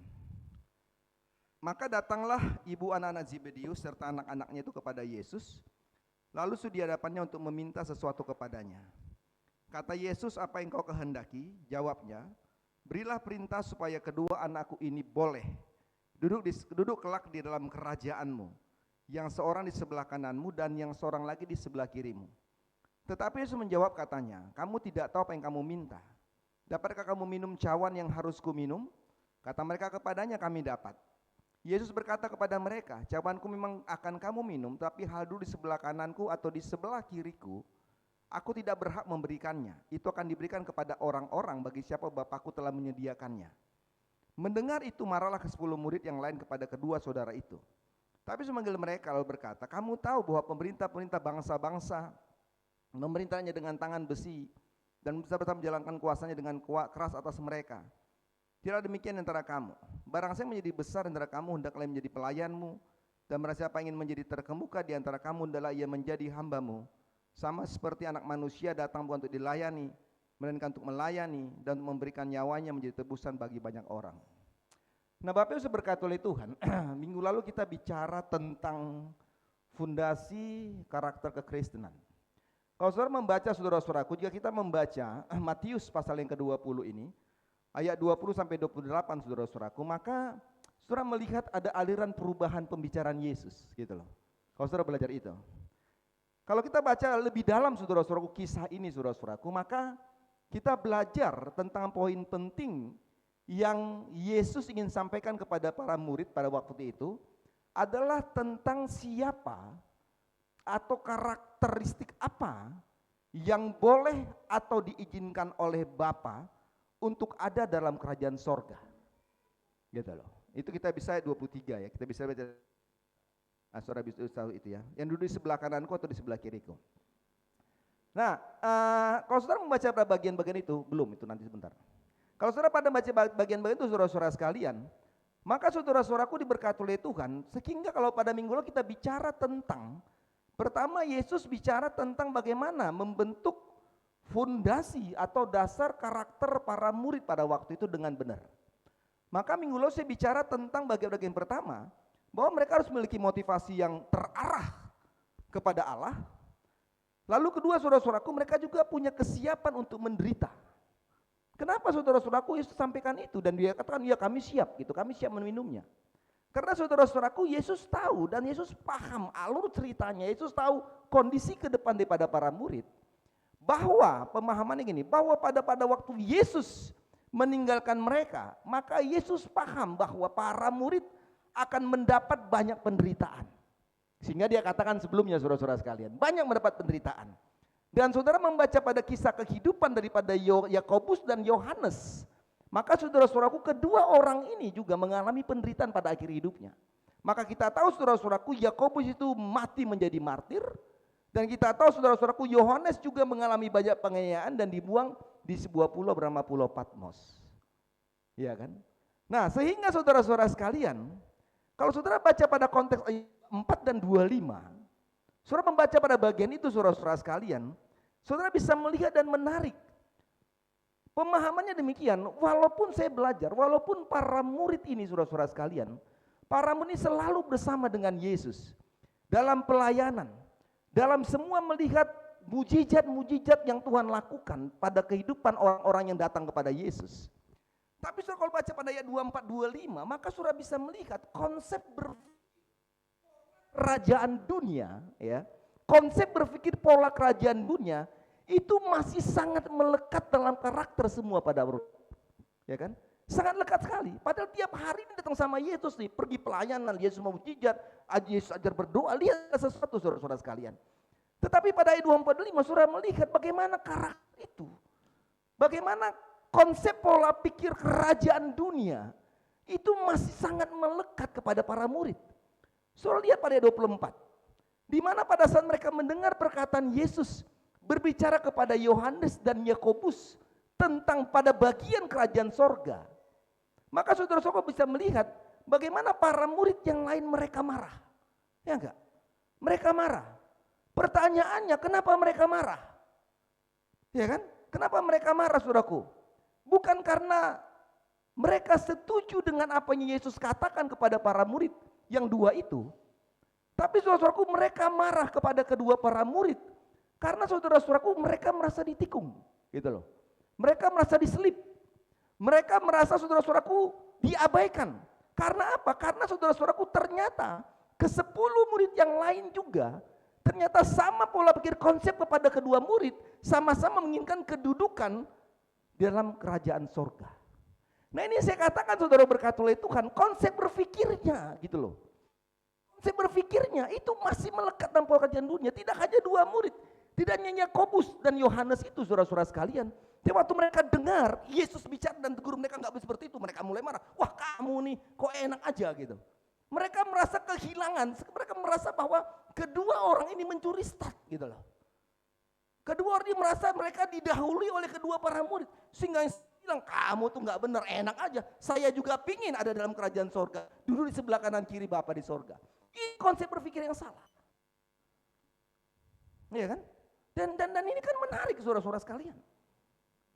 Maka datanglah ibu anak-anak Zebedeus serta anak-anaknya itu kepada Yesus, lalu di hadapannya untuk meminta sesuatu kepadanya. Kata Yesus, apa yang kau kehendaki? Jawabnya, berilah perintah supaya kedua anakku ini boleh duduk kelak di dalam kerajaanmu, yang seorang di sebelah kananmu dan yang seorang lagi di sebelah kirimu. Tetapi Yesus menjawab katanya, kamu tidak tahu apa yang kamu minta. Dapatkah kamu minum cawan yang harus kuminum? Kata mereka kepadanya, kami dapat. Yesus berkata kepada mereka, cawanku memang akan kamu minum, tapi hal dulu di sebelah kananku atau di sebelah kiriku, aku tidak berhak memberikannya. Itu akan diberikan kepada orang-orang bagi siapa Bapakku telah menyediakannya. Mendengar itu marahlah ke 10 murid yang lain kepada kedua saudara itu. Tapi memanggil mereka lalu berkata, kamu tahu bahwa pemerintah-pemerintah bangsa-bangsa memerintahnya dengan tangan besi dan bersama menjalankan kuasanya dengan keras atas mereka. Tidak demikian antara kamu. Barang saya menjadi besar antara kamu, hendaklah menjadi pelayanmu, dan barang siapa ingin menjadi terkemuka di antara kamu, hendaklah ia menjadi hambamu. Sama seperti anak manusia datang bukan untuk dilayani, melainkan untuk melayani dan untuk memberikan nyawanya menjadi tebusan bagi banyak orang. Nah, Bapak Ibu berkata oleh Tuhan, minggu lalu kita bicara tentang fondasi karakter kekristenan. Kalau saudara membaca, saudara-saudaraku, jika kita membaca Matius pasal yang ke-20 ini, ayat 20 sampai 28, saudara-saudaraku, maka saudara melihat ada aliran perubahan pembicaraan Yesus, gitu loh. Kalau saudara belajar itu. Kalau kita baca lebih dalam, saudara-saudaraku, kisah ini, saudara-saudaraku, maka kita belajar tentang poin penting yang Yesus ingin sampaikan kepada para murid pada waktu itu adalah tentang siapa atau karakteristik apa yang boleh atau diizinkan oleh Bapa untuk ada dalam kerajaan sorga. Gitu loh. Itu kita bisa ayat 23 ya. Kita bisa baca. Saudara bisa tahu itu ya. Yang duduk di sebelah kananku atau di sebelah kiriku. Nah, kalau saudara membaca pada bagian-bagian itu, belum, itu nanti sebentar. Kalau saudara pada baca bagian-bagian itu, saudara-saudara sekalian, maka saudara-saudaraku diberkati oleh Tuhan, sehingga kalau pada minggu lalu kita bicara tentang, pertama Yesus bicara tentang bagaimana membentuk fondasi atau dasar karakter para murid pada waktu itu dengan benar. Maka minggu lalu saya bicara tentang bagian-bagian pertama, bahwa mereka harus memiliki motivasi yang terarah kepada Allah. Lalu kedua, saudara-saudaraku, mereka juga punya kesiapan untuk menderita. Kenapa saudara-saudaraku Yesus sampaikan itu? Dan dia katakan, ya kami siap gitu, kami siap meminumnya. Karena saudara-saudaraku Yesus tahu dan Yesus paham alur ceritanya, Yesus tahu kondisi ke depan daripada para murid. Bahwa pemahamannya gini, bahwa pada waktu Yesus meninggalkan mereka, maka Yesus paham bahwa para murid akan mendapat banyak penderitaan. Sehingga dia katakan sebelumnya, saudara-saudara sekalian, banyak mendapat penderitaan. Dan saudara membaca pada kisah kehidupan daripada Yakobus dan Yohanes, maka saudara-saudaraku kedua orang ini juga mengalami penderitaan pada akhir hidupnya. Maka kita tahu saudara-saudaraku Yakobus itu mati menjadi martir, dan kita tahu saudara-saudaraku Yohanes juga mengalami banyak penganiayaan dan dibuang di sebuah pulau bernama Pulau Patmos. Iya kan? Nah, sehingga saudara-saudara sekalian, kalau saudara baca pada konteks 4 dan 25, saudara membaca pada bagian itu, saudara-saudara sekalian, saudara bisa melihat dan menarik. Pemahamannya demikian, walaupun saya belajar, walaupun para murid ini, saudara-saudara sekalian, para murid ini selalu bersama dengan Yesus dalam pelayanan, dalam semua melihat mujizat-mujizat yang Tuhan lakukan pada kehidupan orang-orang yang datang kepada Yesus. Tapi saudara kalau baca pada ayat 24-25, maka saudara bisa melihat konsep kerajaan dunia, ya, konsep berpikir pola kerajaan dunia itu masih sangat melekat dalam karakter semua pada murid, ya kan? Sangat lekat sekali. Padahal tiap hari ini datang sama Yesus nih, pergi pelayanan, Yesus mau mujizat, Yesus ajar berdoa, lihat sesuatu saudara-saudara sekalian. Tetapi pada ayat 24-25 saudara melihat bagaimana karakter itu, bagaimana konsep pola pikir kerajaan dunia itu masih sangat melekat kepada para murid. Saudara lihat pada ayat 24, di mana pada saat mereka mendengar perkataan Yesus berbicara kepada Yohanes dan Yakobus tentang pada bagian kerajaan sorga, maka saudara-saudara bisa melihat bagaimana para murid yang lain mereka marah. Ya enggak? Mereka marah. Pertanyaannya, kenapa mereka marah? Ya kan? Kenapa mereka marah, saudaraku? Bukan karena mereka setuju dengan apa yang Yesus katakan kepada para murid yang dua itu. Tapi saudara-saudaraku, mereka marah kepada kedua para murid karena saudara-saudaraku mereka merasa ditikung, gitu loh. Mereka merasa diselip. Mereka merasa saudara-saudaraku diabaikan. Karena apa? Karena saudara-saudaraku ternyata ke-10 murid yang lain juga ternyata sama pola pikir konsep kepada kedua murid, sama-sama menginginkan kedudukan dalam kerajaan sorga. Nah ini saya katakan saudara berkat oleh Tuhan, konsep berpikirnya gitu loh. Konsep berpikirnya itu masih melekat dalam pola kerajaan dunia. Tidak hanya dua murid, tidak hanya Yakobus dan Yohanes itu saudara-saudara sekalian. Tapi waktu mereka dengar Yesus bicara dan tegur mereka nggak seperti itu, mereka mulai marah. Wah kamu nih kok enak aja gitu. Mereka merasa kehilangan, mereka merasa bahwa kedua orang ini mencuri start gitu loh. Kedua orang ini merasa mereka didahului oleh kedua para murid. Sehingga bilang kamu tuh nggak benar, enak aja. Saya juga pingin ada dalam kerajaan sorga. Dulu di sebelah kanan kiri Bapa di sorga. Ini konsep berpikir yang salah. Iya kan? Dan ini kan menarik saudara-saudara sekalian.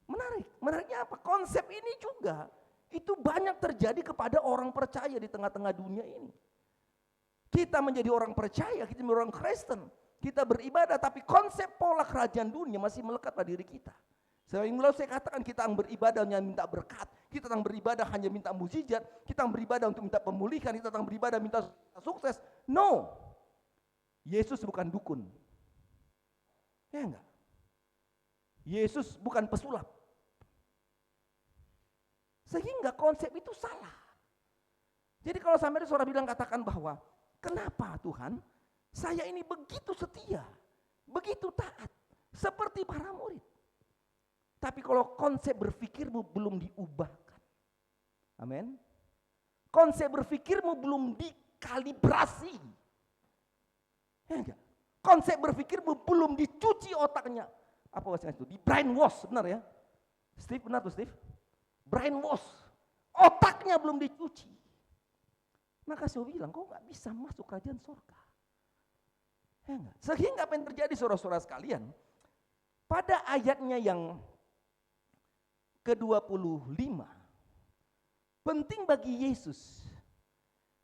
Menarik. Menariknya apa? Konsep ini juga itu banyak terjadi kepada orang percaya di tengah-tengah dunia ini. Kita menjadi orang percaya, kita menjadi orang Kristen, kita beribadah, tapi konsep pola kerajaan dunia masih melekat pada diri kita. Sehingga saya katakan kita yang beribadah hanya minta berkat, kita yang beribadah hanya minta mukjizat, kita yang beribadah untuk minta pemulihan, kita yang beribadah minta sukses. No, Yesus bukan dukun. Ya enggak? Yesus bukan pesulap. Sehingga konsep itu salah. Jadi kalau sampai saudara bilang katakan bahwa kenapa Tuhan saya ini begitu setia, begitu taat, seperti para murid. Tapi kalau konsep berpikirmu belum diubahkan, amin. Konsep berpikirmu belum dikalibrasi, ya enggak? Konsep berpikirmu belum dicuci otaknya. Apa bahasa itu? Di brainwash, benar ya? Steve, benar tuh Steve? Brainwash. Otaknya belum dicuci. Maka saya bilang, kok gak bisa masuk kerajaan surga? Ya enggak? Sehingga apa yang terjadi saudara-saudara sekalian? Pada ayatnya yang ke-25, penting bagi Yesus.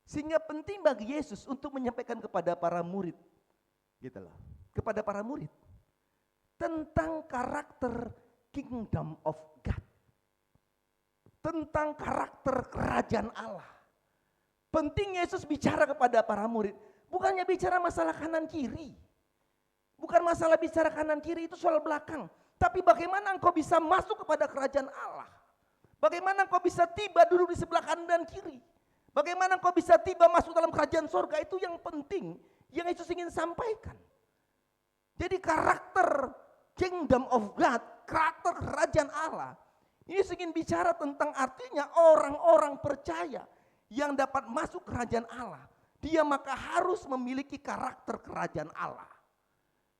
Sehingga penting bagi Yesus untuk menyampaikan kepada para murid. Gitu loh. Kepada para murid. Tentang karakter kingdom of God. Tentang karakter kerajaan Allah. Penting Yesus bicara kepada para murid. Bukannya bicara masalah kanan kiri. Bukan masalah bicara kanan kiri, itu soal belakang. Tapi bagaimana engkau bisa masuk kepada kerajaan Allah. Bagaimana engkau bisa tiba duduk di sebelah kanan dan kiri. Bagaimana engkau bisa tiba masuk dalam kerajaan sorga, itu yang penting. Yang Yesus ingin sampaikan. Jadi karakter kingdom of God, karakter kerajaan Allah. Ini ingin bicara tentang artinya orang-orang percaya yang dapat masuk kerajaan Allah. Dia maka harus memiliki karakter kerajaan Allah.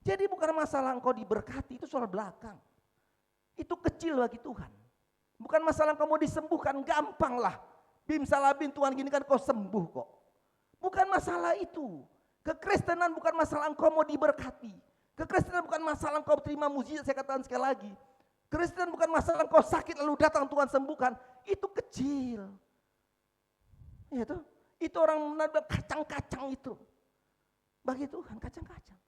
Jadi bukan masalah engkau diberkati, itu soal belakang. Itu kecil bagi Tuhan. Bukan masalah engkau mau disembuhkan, gampang lah. Bim salabim Tuhan gini kan kau sembuh kok. Bukan masalah itu. Kekristenan bukan masalah engkau mau diberkati. Kekristenan bukan masalah engkau terima mukjizat, saya katakan sekali lagi. Kristen bukan masalah engkau sakit lalu datang Tuhan sembuhkan. Itu kecil. Itu orang menabrak kacang-kacang itu. Bagi Tuhan kacang-kacang.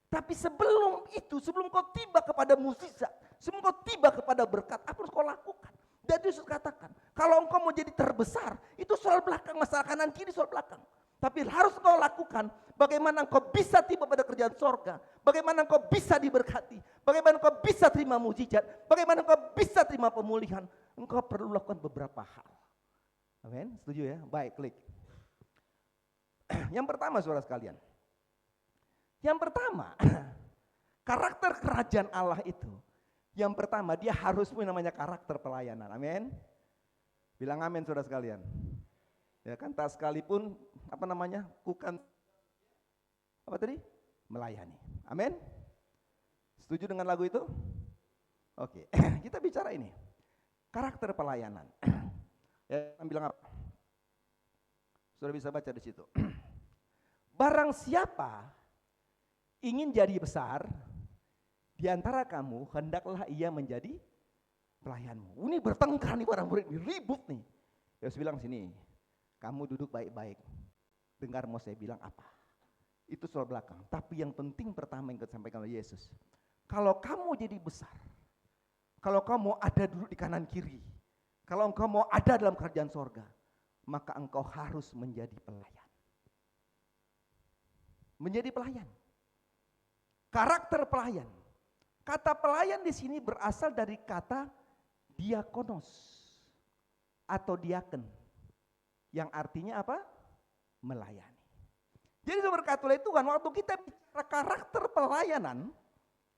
Tapi sebelum itu, sebelum kau tiba kepada mukjizat, sebelum kau tiba kepada berkat, apa harus kau lakukan? Dan Yesus katakan, kalau engkau mau jadi terbesar, itu soal belakang, masalah kanan kiri soal belakang. Tapi harus kau lakukan bagaimana engkau bisa tiba pada kerjaan sorga. Bagaimana engkau bisa diberkati. Bagaimana engkau bisa terima mukjizat. Bagaimana engkau bisa terima pemulihan. Engkau perlu lakukan beberapa hal. Amin, setuju ya? Baik, klik. Yang pertama saudara sekalian. Yang pertama, karakter kerajaan Allah itu. Yang pertama dia harus punya namanya karakter pelayanan. Amin. Bilang amin saudara sekalian. Ya kan, tak sekalipun apa namanya, bukan apa tadi? Melayani. Amin. Setuju dengan lagu itu? Oke, kita bicara ini. Karakter pelayanan. Ya, bilang apa? Sudah bisa baca di situ. Barang siapa ingin jadi besar, di antara kamu hendaklah ia menjadi pelayanmu. Ini bertengkar nih para murid, ini ribut nih. Yesus bilang sini, kamu duduk baik-baik. Dengar mau saya bilang apa. Itu soal belakang. Tapi yang penting pertama yang disampaikan oleh Yesus. Kalau kamu jadi besar, kalau kamu ada duduk di kanan kiri, kalau engkau mau ada dalam kerajaan sorga, maka engkau harus menjadi pelayan. Menjadi pelayan. Karakter pelayan. Kata pelayan di sini berasal dari kata diakonos atau diaken, yang artinya apa? Melayani. Jadi berkata oleh Tuhan, waktu kita bicara karakter pelayanan,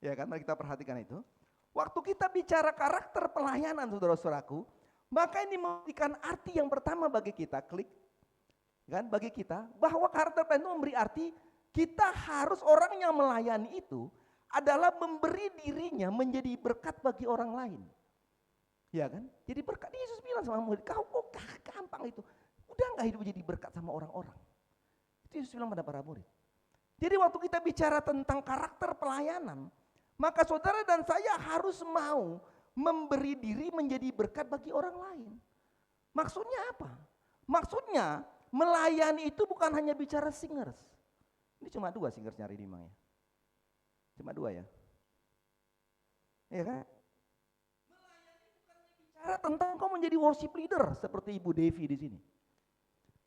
ya kan, mari kita perhatikan itu. Waktu kita bicara karakter pelayanan, saudara-saudaraku, maka ini memberikan arti yang pertama bagi kita, klik, kan, bagi kita, bahwa karakter pelayanan itu memberi arti, kita harus orang yang melayani itu adalah memberi dirinya menjadi berkat bagi orang lain. Ya kan? Jadi berkat, Yesus bilang sama murid, kau kok gampang itu. Udah gak hidup jadi berkat sama orang-orang. Itu Yesus bilang pada para murid. Jadi waktu kita bicara tentang karakter pelayanan, maka saudara dan saya harus mau memberi diri menjadi berkat bagi orang lain. Maksudnya apa? Maksudnya melayani itu bukan hanya bicara singers. Ini cuma 2 singers nyari di Mang ya. Cuma 2 ya. Iya kan? Melayani bukan bicara tentang kau menjadi worship leader seperti Ibu Devi di sini.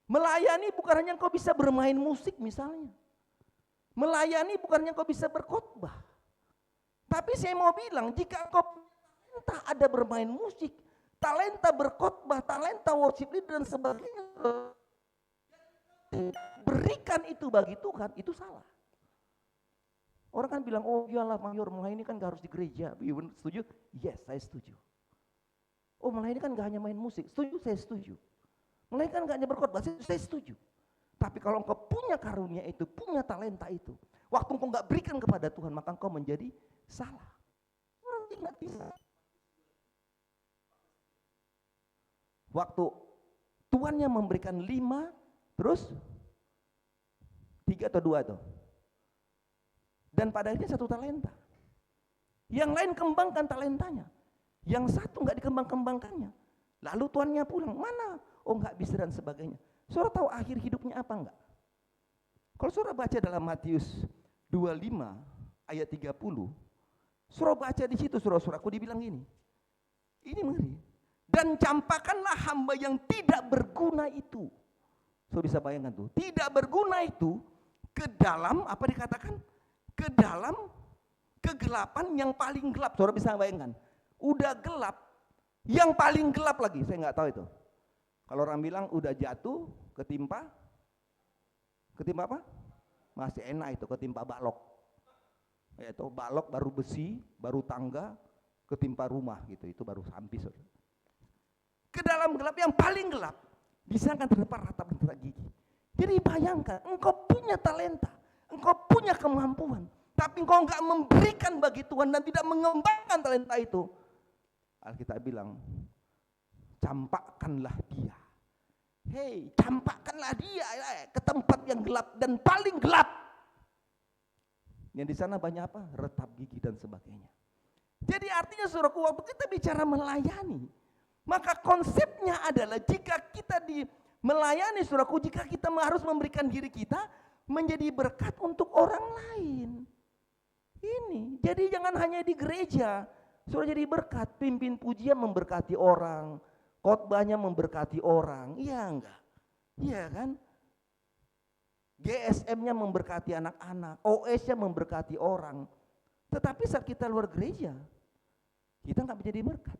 Melayani bukan hanya kau bisa bermain musik misalnya. Melayani bukan hanya kau bisa berkhotbah. Tapi saya mau bilang, jika kau talenta ada bermain musik, talenta berkhotbah, talenta worship leader dan sebagainya, berikan itu bagi Tuhan, itu salah. Orang kan bilang, oh iyalah Mayor, melayani kan gak harus di gereja. Setuju? Yes, saya setuju. Oh melayani kan gak hanya main musik, setuju, saya setuju. Melayani kan gak hanya berkhotbah, saya setuju. Tapi kalau engkau punya karunia itu, punya talenta itu, waktu engkau gak berikan kepada Tuhan, maka engkau menjadi salah. Ingat bisa. Waktu tuannya memberikan 5, terus 3 atau 2 tuh. Dan pada akhirnya 1 talenta. Yang lain kembangkan talentanya. Yang 1 enggak dikembang-kembangkannya. Lalu tuannya pulang, mana? Oh enggak bisa dan sebagainya. Saudara tahu akhir hidupnya apa enggak? Kalau saudara baca dalam Matius 25 ayat 30, saudara baca di situ saudara-saudaraku dibilang gini. Ini ngeri. Dan campakkanlah hamba yang tidak berguna itu. Saudara bisa bayangkan tuh, tidak berguna itu ke dalam apa dikatakan? Ke dalam kegelapan yang paling gelap. Saudara bisa bayangkan, udah gelap, yang paling gelap lagi, saya nggak tahu itu. Kalau orang bilang udah jatuh, ketimpa apa? Masih enak itu, ketimpa balok. Itu balok baru besi, baru tangga, ketimpa rumah gitu, itu baru hampir. Ke dalam gelap yang paling gelap, di sana kan terdapat ratap dan terak gigi. Jadi bayangkan, engkau punya talenta, engkau punya kemampuan, tapi engkau enggak memberikan bagi Tuhan dan tidak mengembangkan talenta itu. Alkitab bilang, campakkanlah dia. Hei, campakkanlah dia ke tempat yang gelap dan paling gelap. Yang di sana banyak apa? Retap gigi dan sebagainya. Jadi artinya saudaraku, waktu kita bicara melayani, maka konsepnya adalah jika kita melayani saudaraku, jika kita harus memberikan diri kita menjadi berkat untuk orang lain. Ini, jadi jangan hanya di gereja, saudara jadi berkat, pimpin pujian memberkati orang, khotbahnya memberkati orang, iya enggak? Iya kan? GSM-nya memberkati anak-anak, OS-nya memberkati orang. Tetapi saat kita luar gereja, kita enggak menjadi berkat.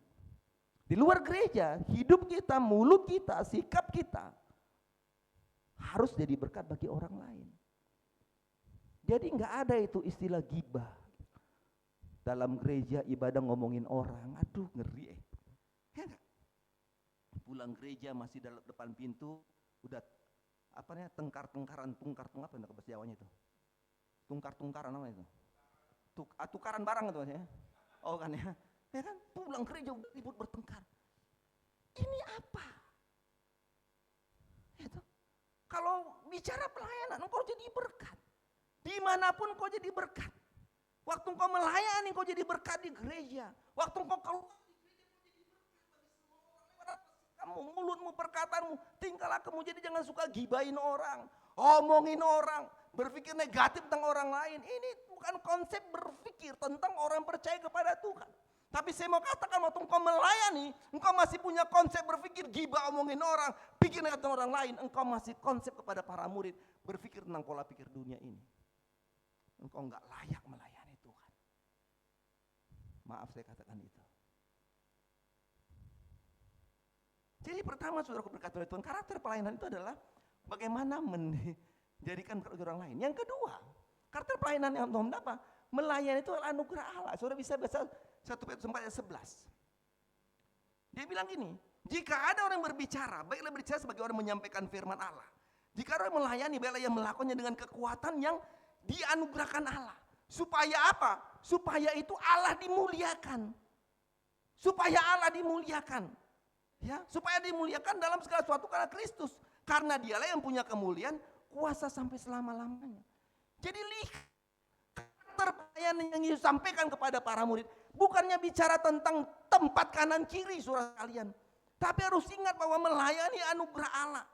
Di luar gereja, hidup kita, mulut kita, sikap kita harus jadi berkat bagi orang lain. Jadi enggak ada itu istilah gibah. Dalam gereja ibadah ngomongin orang, aduh ngeri ya enggak? Pulang gereja masih dalam depan pintu, udah apa namanya, tungkar-tungkaran apa bahasa Jawanya itu? Tungkar-tungkaran apa itu? Tukaran barang itu ya. Oh kan ya. Ya kan, pulang gereja ribut bertengkar. Ini apa? Itu. Kalau bicara pelayanan, engkau jadi berkat. Dimanapun kau jadi berkat. Waktu engkau melayani, engkau jadi berkat di gereja. Waktu engkau keluar kamu, mulutmu, perkataanmu, tingkah lakumu. Jadi jangan suka gibain orang, omongin orang, berpikir negatif tentang orang lain. Ini bukan konsep berpikir tentang orang percaya kepada Tuhan. Tapi saya mau katakan, waktu engkau melayani, engkau masih punya konsep berpikir gibah, omongin orang, pikir negatif tentang orang lain. Engkau masih konsep kepada para murid, berpikir tentang pola pikir dunia ini. Engkau enggak layak melayani Tuhan. Maaf saya katakan itu. Jadi pertama saudara berkata oleh Tuhan, karakter pelayanan itu adalah bagaimana menjadikan berkat orang lain. Yang kedua, karakter pelayanan yang Tuhan apa? Melayani itu adalah anugerah Allah. Saudara bisa baca 1 Petrus 4 ayat 11. Dia bilang gini, jika ada orang berbicara, baiklah berbicara sebagai orang menyampaikan firman Allah. Jika orang melayani, baiklah yang melakukannya dengan kekuatan yang dianugerahkan Allah. Supaya apa? Supaya itu Allah dimuliakan. Supaya Allah dimuliakan. Ya, supaya dimuliakan dalam segala sesuatu karena Kristus. Karena dialah yang punya kemuliaan, kuasa sampai selama-lamanya. Jadi lihat karakter pelayanan yang Yesus sampaikan kepada para murid, bukannya bicara tentang tempat kanan kiri saudara sekalian, tapi harus ingat bahwa melayani anugerah Allah.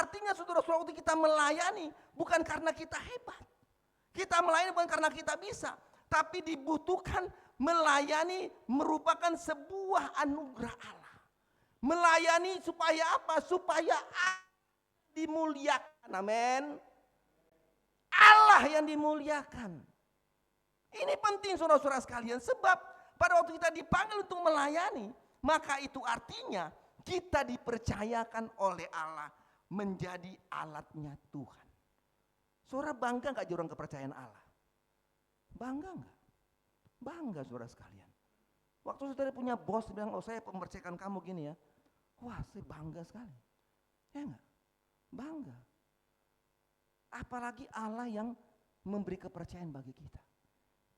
Artinya saudara-saudara, waktu kita melayani bukan karena kita hebat, kita melayani bukan karena kita bisa, tapi dibutuhkan melayani merupakan sebuah anugerah Allah. Melayani supaya apa? Supaya Allah dimuliakan. Amin. Allah yang dimuliakan. Ini penting saudara-saudara sekalian, sebab pada waktu kita dipanggil untuk melayani, maka itu artinya kita dipercayakan oleh Allah menjadi alatnya Tuhan. Saudara bangga gak orang kepercayaan Allah? Bangga gak? Bangga saudara sekalian. Waktu saudara punya bos bilang, oh saya mempercayakan kamu gini ya. Wah saya bangga sekali. Ya enggak? Bangga. Apalagi Allah yang memberi kepercayaan bagi kita.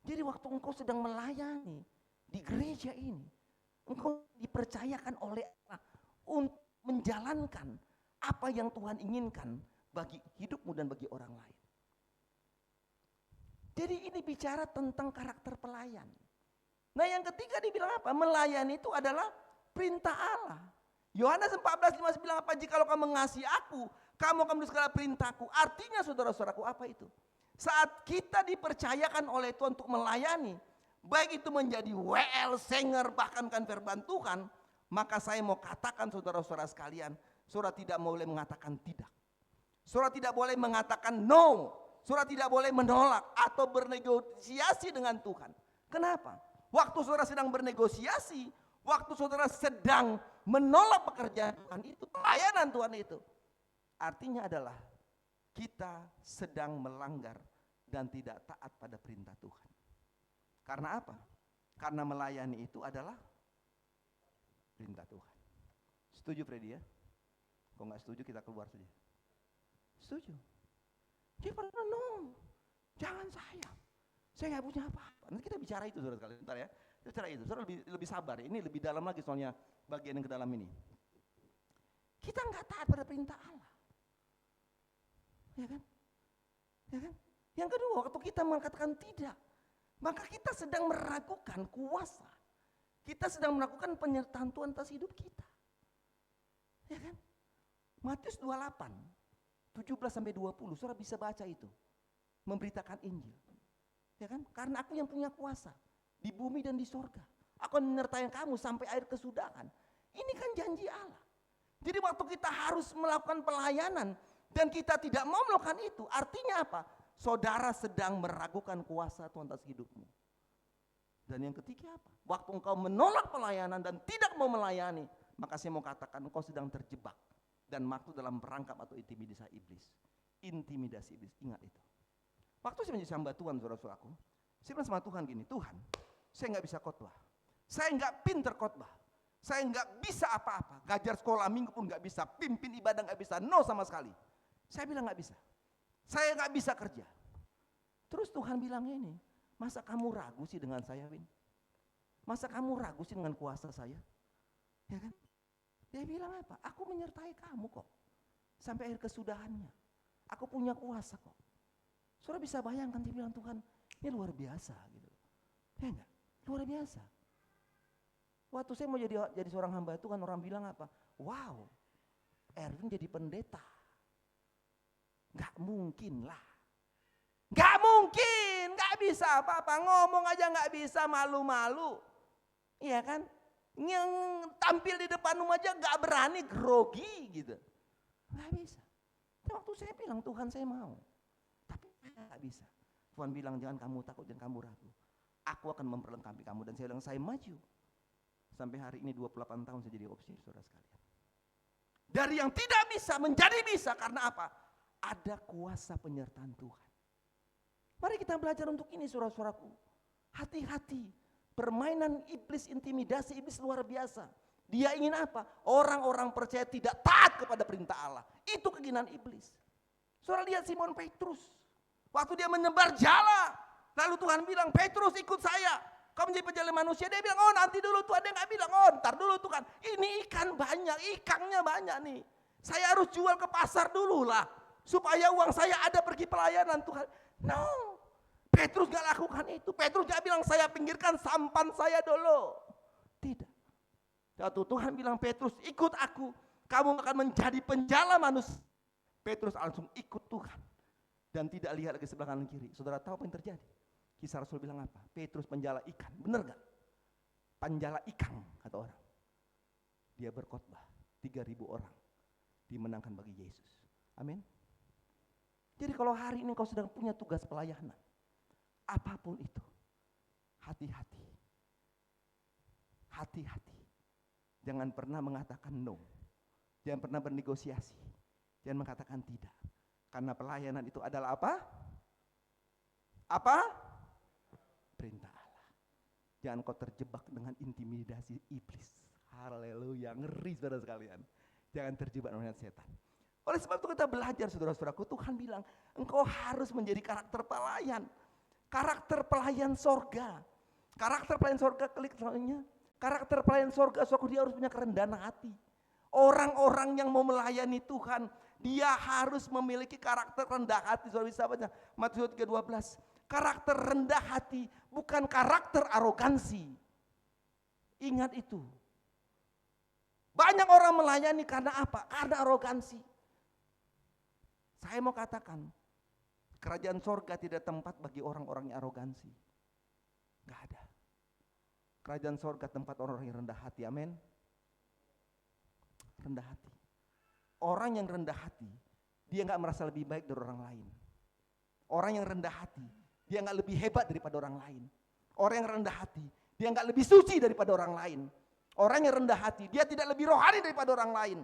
Jadi waktu engkau sedang melayani di gereja ini, engkau dipercayakan oleh Allah untuk menjalankan apa yang Tuhan inginkan bagi hidupmu dan bagi orang lain. Jadi ini bicara tentang karakter pelayan. Nah yang ketiga dibilang apa? Melayani itu adalah perintah Allah. Yohanes 14:15 bilang apa? Jikalau kamu mengasihi aku, kamu akan menulis segala perintahku. Artinya saudara-saudaraku apa itu? Saat kita dipercayakan oleh Tuhan untuk melayani, baik itu menjadi WL, singer, bahkan kan firman Tuhan, maka saya mau katakan saudara-saudara sekalian, saudara tidak boleh mengatakan tidak. Saudara tidak boleh mengatakan no. Saudara tidak boleh menolak atau bernegosiasi dengan Tuhan. Kenapa? Waktu saudara sedang bernegosiasi, waktu saudara sedang menolak pekerjaan Tuhan itu, pelayanan Tuhan itu, artinya adalah kita sedang melanggar dan tidak taat pada perintah Tuhan. Karena apa? Karena melayani itu adalah perintah Tuhan. Setuju Freddy ya? Kalau nggak setuju kita keluar saja. Setuju? Dia pernah no, jangan saya nggak punya apa-apa. Nanti kita bicara itu saudara sekalian, bentar ya. Kita bicara itu, saudara lebih sabar. Ini lebih dalam lagi soalnya bagian yang ke dalam ini. Kita nggak taat pada perintah Allah, ya kan? Ya kan? Yang kedua, waktu kita mengatakan tidak, maka kita sedang meragukan kuasa. Kita sedang melakukan penyertaan Tuhan atas hidup kita, ya kan? Matius 28, 17-20, saudara bisa baca itu, memberitakan Injil. Ya kan? Karena aku yang punya kuasa di bumi dan di sorga. Aku akan menyertai kamu sampai akhir kesudahan. Ini kan janji Allah. Jadi waktu kita harus melakukan pelayanan dan kita tidak mau melakukan itu, artinya apa? Saudara sedang meragukan kuasa Tuhan atas hidupmu. Dan yang ketiga apa? Waktu engkau menolak pelayanan dan tidak mau melayani, maka saya mau katakan engkau sedang terjebak dan masuk dalam perangkap atau intimidasi iblis. Intimidasi iblis, ingat itu. Waktu saya menjadi hamba Tuhan, saudara-saudaraku, saya bilang sama Tuhan gini, Tuhan, saya nggak bisa khotbah, saya nggak pinter khotbah, saya nggak bisa apa-apa, ngajar sekolah minggu pun nggak bisa, pimpin ibadah nggak bisa, no sama sekali. Saya bilang nggak bisa, saya nggak bisa kerja. Terus Tuhan bilang ini, masa kamu ragu sih dengan saya, Win? Masa kamu ragu sih dengan kuasa saya? Ya kan? Dia bilang apa? Aku menyertai kamu kok, sampai akhir kesudahannya. Aku punya kuasa kok. Saudara bisa bayangkan dia bilang Tuhan, ini luar biasa gitu. Ya enggak? Luar biasa. Waktu saya mau jadi seorang hamba Tuhan, orang bilang apa? Wow, Erwin jadi pendeta. Gak mungkin lah. Gak mungkin, gak bisa apa-apa. Ngomong aja gak bisa, malu-malu. Iya kan? Yang tampil di depan umum aja gak berani, grogi gitu. Gak bisa. Waktu saya bilang, Tuhan saya mau. Tapi gak bisa. Tuhan bilang, jangan kamu takut, jangan kamu ragu. Aku akan memperlengkapi kamu. Dan saya bilang, saya maju. Sampai hari ini 28 tahun saya jadi opsi, saudara sekalian. Dari yang tidak bisa menjadi bisa, karena apa? Ada kuasa penyertaan Tuhan. Mari kita belajar untuk ini, saudara-saudaraku. Hati-hati. Permainan iblis, intimidasi iblis luar biasa. Dia ingin apa? Orang-orang percaya tidak taat kepada perintah Allah. Itu keinginan iblis. Saudara lihat Simon Petrus. Waktu dia menyebar jala. Lalu Tuhan bilang, Petrus ikut saya. Kau menjadi penjala manusia. Dia bilang, oh nanti dulu Tuhan. Dia gak bilang, oh ntar dulu Tuhan. Ini ikan banyak, ikannya banyak nih. Saya harus jual ke pasar dulu lah. Supaya uang saya ada pergi pelayanan Tuhan. No. Petrus gak lakukan itu. Petrus gak bilang, saya pinggirkan sampan saya dulu. Tidak. Waktu Tuhan bilang, Petrus ikut aku. Kamu akan menjadi penjala manusia. Petrus langsung ikut Tuhan. Dan tidak lihat lagi sebelah kanan kiri. Saudara tahu apa yang terjadi? Kisah Rasul bilang apa? Petrus penjala ikan. Benar gak? Penjala ikan kata orang. Dia berkhotbah. 3.000 orang dimenangkan bagi Yesus. Amin. Jadi kalau hari ini kau sedang punya tugas pelayanan. Apapun itu. Hati-hati. Hati-hati. Jangan pernah mengatakan no. Jangan pernah bernegosiasi. Jangan mengatakan tidak. Karena pelayanan itu adalah apa? Apa? Perintah Allah. Jangan kau terjebak dengan intimidasi iblis. Haleluya, ngeri saudara sekalian. Jangan terjebak dengan setan. Oleh sebab itu kita belajar saudara-saudaraku, Tuhan bilang engkau harus menjadi karakter pelayan. Karakter pelayan sorga. Karakter pelayan sorga, klik soalnya. Karakter pelayan sorga, suatu dia harus punya kerendahan hati. Orang-orang yang mau melayani Tuhan, dia harus memiliki karakter rendah hati. Saudara bisa baca Matius 3:12. Karakter rendah hati bukan karakter arogansi. Ingat itu. Banyak orang melayani karena apa? Karena arogansi. Saya mau katakan, kerajaan sorga tidak tempat bagi orang-orang yang arogansi. Gak ada. Kerajaan sorga tempat orang-orang yang rendah hati, amin. Rendah hati. Orang yang rendah hati, dia gak merasa lebih baik dari orang lain. Orang yang rendah hati, dia gak lebih hebat daripada orang lain. Orang yang rendah hati, dia gak lebih suci daripada orang lain. Orang yang rendah hati, dia tidak lebih rohani daripada orang lain.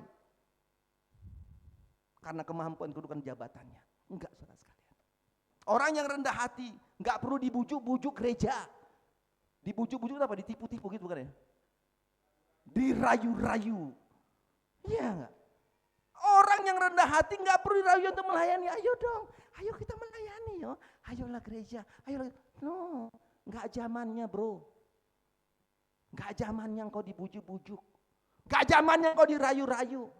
Karena kemampuan kedudukan jabatannya. Enggak, saudara sekalian. Orang yang rendah hati, gak perlu dibujuk-bujuk gereja. Dibujuk-bujuk apa? Ditipu-tipu gitu bukan ya? Dirayu-rayu. Iya enggak? Orang yang rendah hati gak perlu dirayu untuk melayani. Ayo dong, ayo kita melayani yo. Ayolah gereja, ayolah. No, gak zamannya bro. Gak zamannya kau dibujuk-bujuk. Gak zamannya kau dirayu-rayu.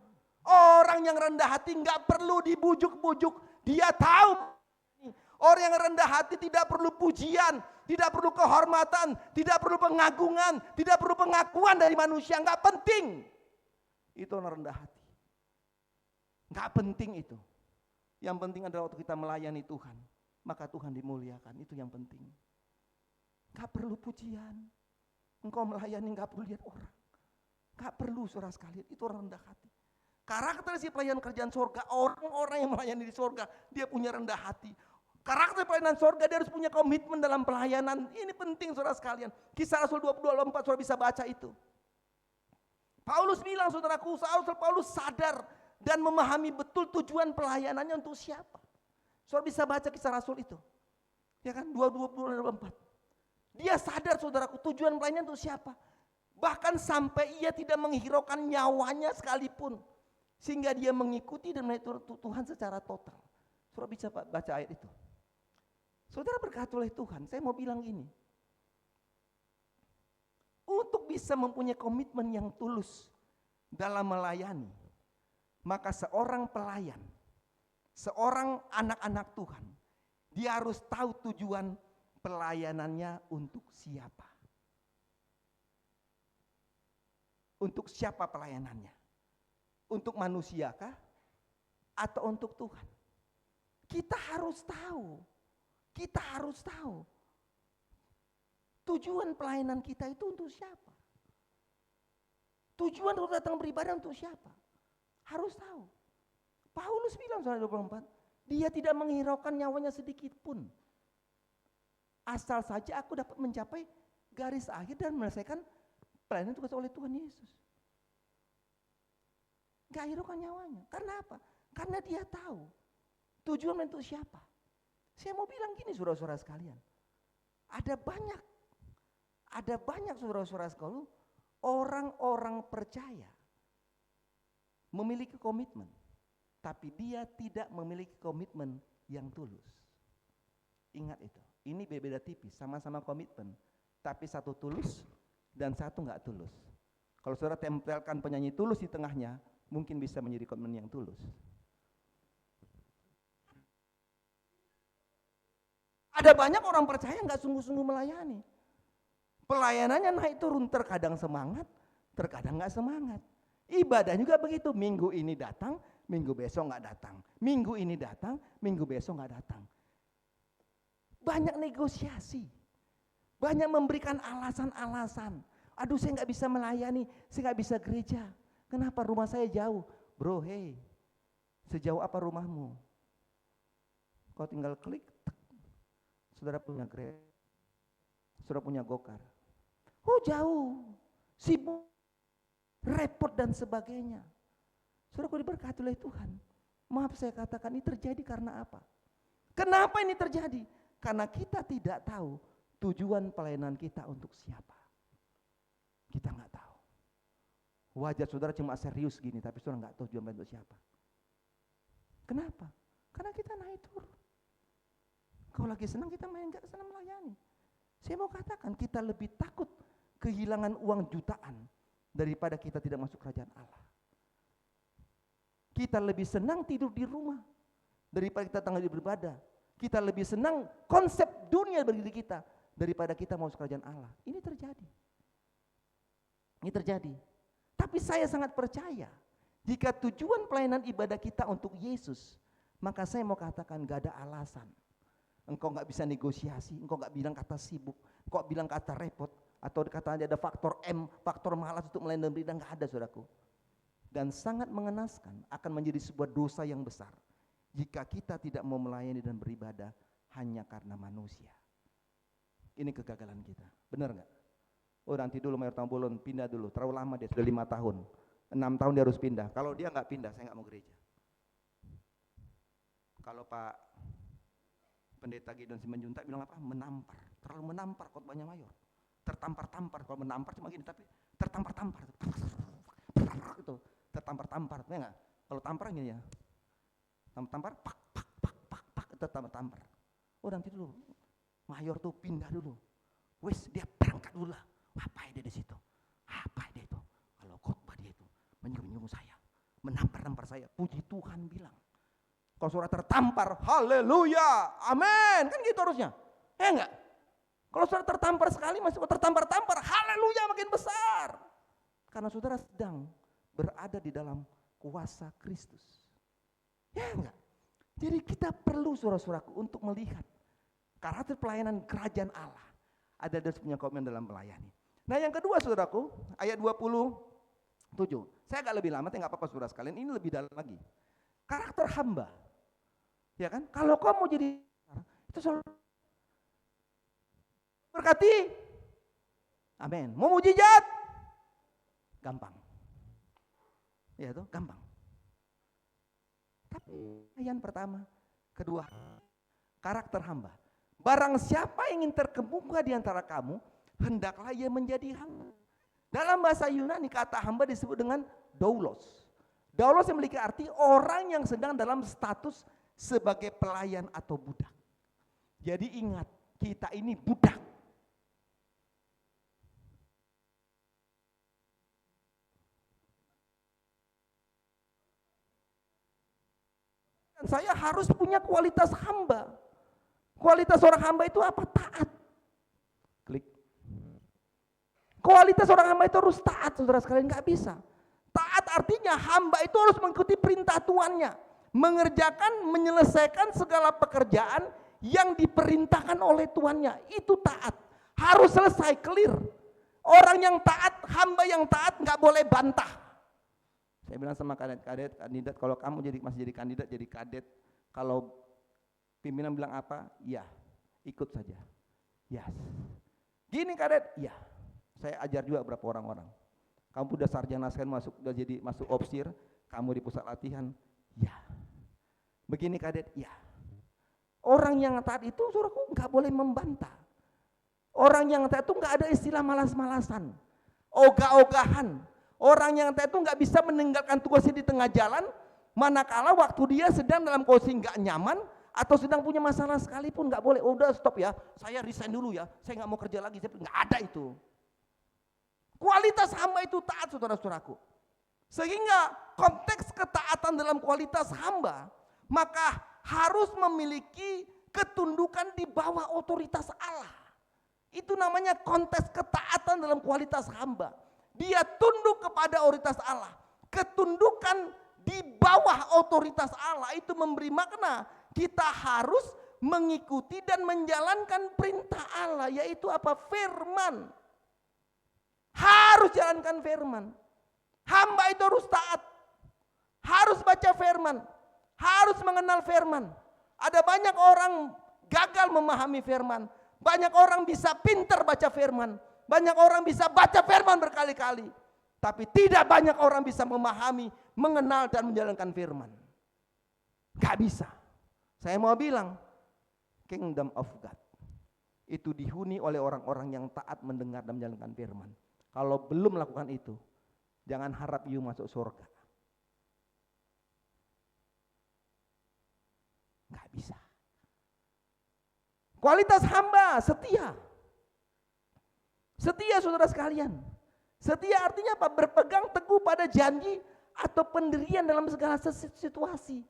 Orang yang rendah hati gak perlu dibujuk-bujuk. Dia tahu. Orang yang rendah hati tidak perlu pujian, tidak perlu kehormatan, tidak perlu pengagungan, tidak perlu pengakuan dari manusia, enggak penting. Itu orang rendah hati. Enggak penting itu. Yang penting adalah waktu kita melayani Tuhan, maka Tuhan dimuliakan, itu yang penting. Enggak perlu pujian. Engkau melayani enggak perlu lihat orang. Enggak perlu saudara sekalian, itu orang rendah hati. Karakteristik pelayan kerjaan sorga, orang-orang yang melayani di sorga, dia punya rendah hati. Karakter pelayanan sorga, dia harus punya komitmen dalam pelayanan. Ini penting saudara sekalian. Kisah Rasul 22:4 saudara bisa baca itu. Paulus bilang saudaraku, Paulus sadar dan memahami betul tujuan pelayanannya untuk siapa. Saudara bisa baca kisah Rasul itu. Ya kan, 22:4. Dia sadar saudaraku tujuan pelayanan untuk siapa. Bahkan sampai ia tidak menghiraukan nyawanya sekalipun. Sehingga dia mengikuti dan melayani Tuhan secara total. Saudara bisa baca ayat itu. Saudara berkati oleh Tuhan, saya mau bilang gini. Untuk bisa mempunyai komitmen yang tulus dalam melayani, maka seorang pelayan, seorang anak-anak Tuhan, dia harus tahu tujuan pelayanannya untuk siapa? Untuk siapa pelayanannya? Untuk manusiakah? Atau untuk Tuhan? Kita harus tahu. Kita harus tahu. Tujuan pelayanan kita itu untuk siapa? Tujuan untuk datang beribadah untuk siapa? Harus tahu. Paulus bilang Saudara 24, dia tidak menghiraukan nyawanya sedikit pun. Asal saja aku dapat mencapai garis akhir dan menyelesaikan pelayanan tugas oleh Tuhan Yesus. Gak hiraukan nyawanya. Karena apa? Karena dia tahu tujuan untuk siapa. Saya mau bilang gini saudara-saudara sekalian. Ada banyak saudara-saudara sekalian, orang-orang percaya memiliki komitmen, tapi dia tidak memiliki komitmen yang tulus. Ingat itu, ini beda tipis, sama-sama komitmen, tapi satu tulus dan satu enggak tulus. Kalau saudara tempelkan penyanyi tulus di tengahnya, mungkin bisa menjadi komitmen yang tulus. Ada banyak orang percaya nggak sungguh-sungguh melayani. Pelayanannya naik turun, terkadang semangat, terkadang nggak semangat. Ibadah juga begitu, minggu ini datang, minggu besok nggak datang. Minggu ini datang, minggu besok nggak datang. Banyak negosiasi, banyak memberikan alasan-alasan. Aduh saya nggak bisa melayani, saya nggak bisa gereja. Kenapa? Rumah saya jauh. Bro, hey, sejauh apa rumahmu? Kau tinggal klik, saudara punya gereja, saudara punya gokar. Oh jauh, sibuk, repot dan sebagainya. Saudara kau diberkati oleh Tuhan. Maaf saya katakan ini terjadi karena apa? Kenapa ini terjadi? Karena kita tidak tahu tujuan pelayanan kita untuk siapa. Kita nggak tahu. Wajah saudara cuma serius gini, tapi saudara nggak tahu tujuan pelayanan untuk siapa. Kenapa? Karena kita naik turun. Kalau lagi senang kita main, nggak senang melayani. Saya mau katakan kita lebih takut kehilangan uang jutaan daripada kita tidak masuk kerajaan Allah. Kita lebih senang tidur di rumah daripada kita tanggal beribadah. Kita lebih senang konsep dunia bagi diri kita daripada kita masuk kerajaan Allah. Ini terjadi. Ini terjadi. Tapi saya sangat percaya jika tujuan pelayanan ibadah kita untuk Yesus, maka saya mau katakan gak ada alasan. Engkau nggak bisa negosiasi, engkau nggak bilang kata sibuk, engkau bilang kata repot, atau kata ada faktor M, faktor malas untuk melayani dan beribadah, nggak ada saudaraku. Dan sangat mengenaskan, akan menjadi sebuah dosa yang besar jika kita tidak mau melayani dan beribadah hanya karena manusia. Ini kegagalan kita, benar nggak? Oh nanti dulu Mayor Tambolon pindah dulu, terlalu lama dia sudah 5 tahun, 6 tahun dia harus pindah. Kalau dia nggak pindah, saya nggak mau gereja. Kalau Pak Pendeta Gideon Simanjuntak bilang apa? Menampar, terlalu menampar khotbahnya Mayor. Tertampar-tampar, kalau menampar cuma gini, tapi tertampar-tampar. Itu, tertampar-tampar, ya enggak? Kalau tampar gini ya. Tampar, pak, itu tampar. Oh nanti dulu, Mayor tuh pindah dulu. Wes dia berangkat dulu lah. Apa dia di situ? Apa dia itu? Kalau khotbah dia itu menyuruh saya, menampar-nampar saya. Puji Tuhan bilang. Kalau saudara tertampar, haleluya, amin, kan gitu harusnya, ya enggak? Kalau saudara tertampar sekali, masih tertampar-tampar, haleluya makin besar. Karena saudara sedang berada di dalam kuasa Kristus, ya enggak? Jadi kita perlu saudara-saudaraku untuk melihat karakter pelayanan kerajaan Allah. Ada dan punya komitmen dalam melayani. Nah yang kedua saudaraku, ayat 27, saya agak lebih lama, tapi nggak apa-apa saudara sekalian, ini lebih dalam lagi. Karakter hamba. Ya kan? Kalau kau mau jadi itu selalu berkati. Amin. Mau mujizat? Gampang. Ya itu gampang. Tapi yang pertama, kedua, karakter hamba. Barang siapa ingin terkemuka di antara kamu, hendaklah ia menjadi hamba. Dalam bahasa Yunani kata hamba disebut dengan doulos. Doulos yang memiliki arti orang yang sedang dalam status sebagai pelayan atau budak. Jadi ingat, kita ini budak. Dan saya harus punya kualitas hamba. Kualitas orang hamba itu apa? Taat. Kualitas orang hamba itu harus taat, saudara sekalian, nggak bisa. Taat artinya hamba itu harus mengikuti perintah tuannya, mengerjakan, menyelesaikan segala pekerjaan yang diperintahkan oleh tuannya. Itu taat, harus selesai, clear. Orang yang taat, hamba yang taat nggak boleh bantah. Saya bilang sama kadet, kandidat, kalau kamu masih jadi kandidat, jadi kadet, kalau pimpinan bilang apa, ya ikut saja. Yes. Gini kadet, ya. Saya ajar juga beberapa orang-orang. Kamu udah sarjana sekarang masuk opsir, kamu di pusat latihan, ya. Begini kadet, ya. Orang yang taat itu, saudaraku, nggak boleh membantah. Orang yang taat itu nggak ada istilah malas-malasan, ogah-ogahan. Orang yang taat itu nggak bisa meninggalkan tugasnya di tengah jalan, manakala waktu dia sedang dalam kondisi nggak nyaman atau sedang punya masalah sekalipun, nggak boleh. Oh, udah stop ya, saya resign dulu ya, saya nggak mau kerja lagi. Nggak ada itu. Kualitas hamba itu taat, saudara-saudaraku. Sehingga konteks ketaatan dalam kualitas hamba, maka harus memiliki ketundukan di bawah otoritas Allah. Itu namanya konteks ketaatan dalam kualitas hamba. Dia tunduk kepada otoritas Allah. Ketundukan di bawah otoritas Allah itu memberi makna kita harus mengikuti dan menjalankan perintah Allah, yaitu apa? Firman. Harus jalankan firman. Hamba itu harus taat, harus baca firman, harus mengenal firman. Ada banyak orang gagal memahami firman. Banyak orang bisa pintar baca firman. Banyak orang bisa baca firman berkali-kali. Tapi tidak banyak orang bisa memahami, mengenal dan menjalankan firman. Gak bisa. Saya mau bilang, Kingdom of God itu dihuni oleh orang-orang yang taat mendengar dan menjalankan firman. Kalau belum melakukan itu, jangan harap you masuk surga. Nggak bisa. Kualitas hamba setia. Setia, saudara sekalian. Setia artinya apa? Berpegang teguh pada janji atau pendirian dalam segala situasi.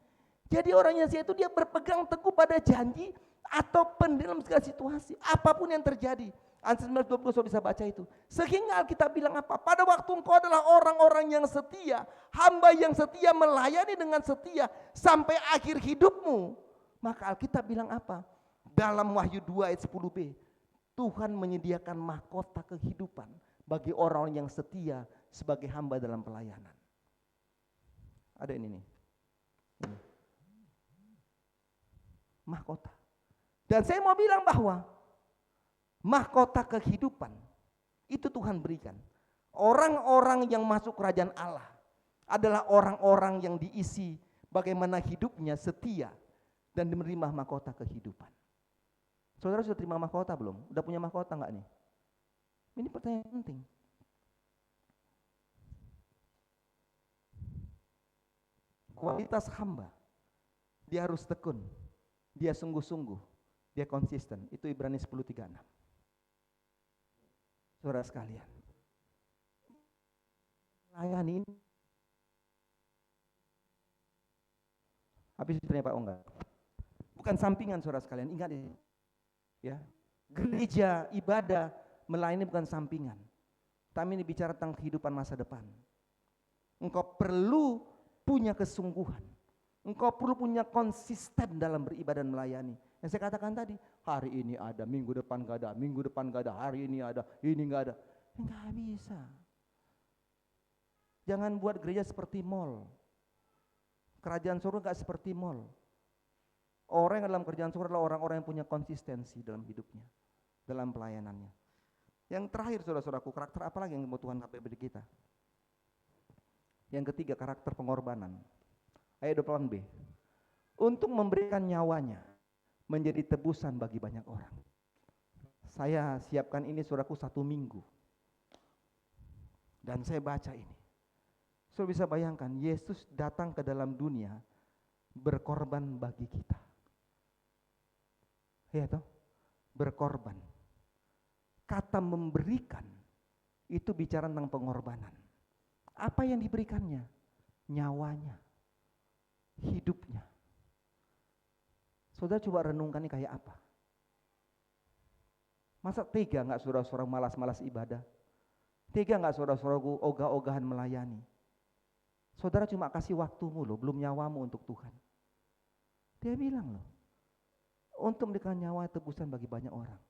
Jadi orang yang setia itu dia berpegang teguh pada janji atau pendirian dalam segala situasi. Apapun yang terjadi. Amsal 19:20 saudara bisa baca itu. Sehingga Alkitab bilang apa? Pada waktu engkau adalah orang-orang yang setia, hamba yang setia, melayani dengan setia sampai akhir hidupmu. Maka Alkitab bilang apa? Dalam Wahyu 2 ayat 10b, Tuhan menyediakan mahkota kehidupan bagi orang yang setia sebagai hamba dalam pelayanan. Ada ini nih. Ini. Mahkota. Dan saya mau bilang bahwa mahkota kehidupan itu Tuhan berikan. Orang-orang yang masuk kerajaan Allah adalah orang-orang yang diisi bagaimana hidupnya setia dan menerima mahkota kehidupan. Saudara sudah terima mahkota belum? Udah punya mahkota enggak nih? Ini pertanyaan penting. Kualitas hamba, dia harus tekun, dia sungguh-sungguh, dia konsisten. Itu Ibrani 10:36. Saudara sekalian, layani ini. Habis ditanya Pak enggak? Bukan sampingan, saudara sekalian, ingat ini. Ya, gereja, ibadah, melayani bukan sampingan. Tapi ini bicara tentang kehidupan masa depan. Engkau perlu punya kesungguhan. Engkau perlu punya konsisten dalam beribadah dan melayani. Yang saya katakan tadi, hari ini ada, minggu depan gak ada, minggu depan gak ada, hari ini ada, ini gak ada. Enggak bisa. Jangan buat gereja seperti mall. Kerajaan surga gak seperti mall. Orang yang dalam kerjaan surga adalah orang-orang yang punya konsistensi dalam hidupnya, dalam pelayanannya. Yang terakhir, saudara-saudaraku, karakter apa lagi yang mau Tuhan beri kita? Yang ketiga, karakter pengorbanan. Ayat 28b. Untuk memberikan nyawanya menjadi tebusan bagi banyak orang. Saya siapkan ini, saudaraku, 1 minggu. Dan saya baca ini. Saudara bisa bayangkan, Yesus datang ke dalam dunia berkorban bagi kita. Ya toh, berkorban. Kata memberikan itu bicara tentang pengorbanan. Apa yang diberikannya? Nyawanya, hidupnya. Saudara coba renungkan ini kayak apa? Masa tega nggak saudara-saudara malas-malas ibadah? Tega nggak saudara-saudaraku ogah-ogahan melayani? Saudara cuma kasih waktumu loh, belum nyawamu untuk Tuhan. Dia bilang loh, untuk memberikan nyawa tebusan bagi banyak orang.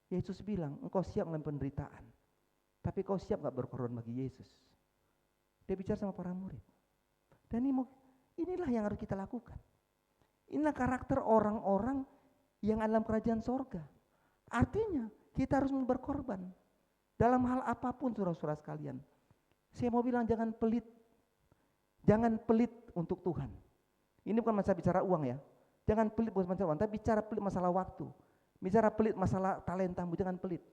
Yesus bilang, engkau siap mengalami penderitaan, tapi kau siap gak berkorban bagi Yesus? Dia bicara sama para murid. Dan inilah yang harus kita lakukan. Inilah karakter orang-orang yang dalam kerajaan sorga. Artinya kita harus berkorban dalam hal apapun, saudara-saudara sekalian. Saya mau bilang jangan pelit. Jangan pelit untuk Tuhan. Ini bukan masalah bicara uang ya. Jangan pelit bukan masalah uang, tapi bicara pelit masalah waktu. Bicara pelit masalah talentamu, jangan pelit.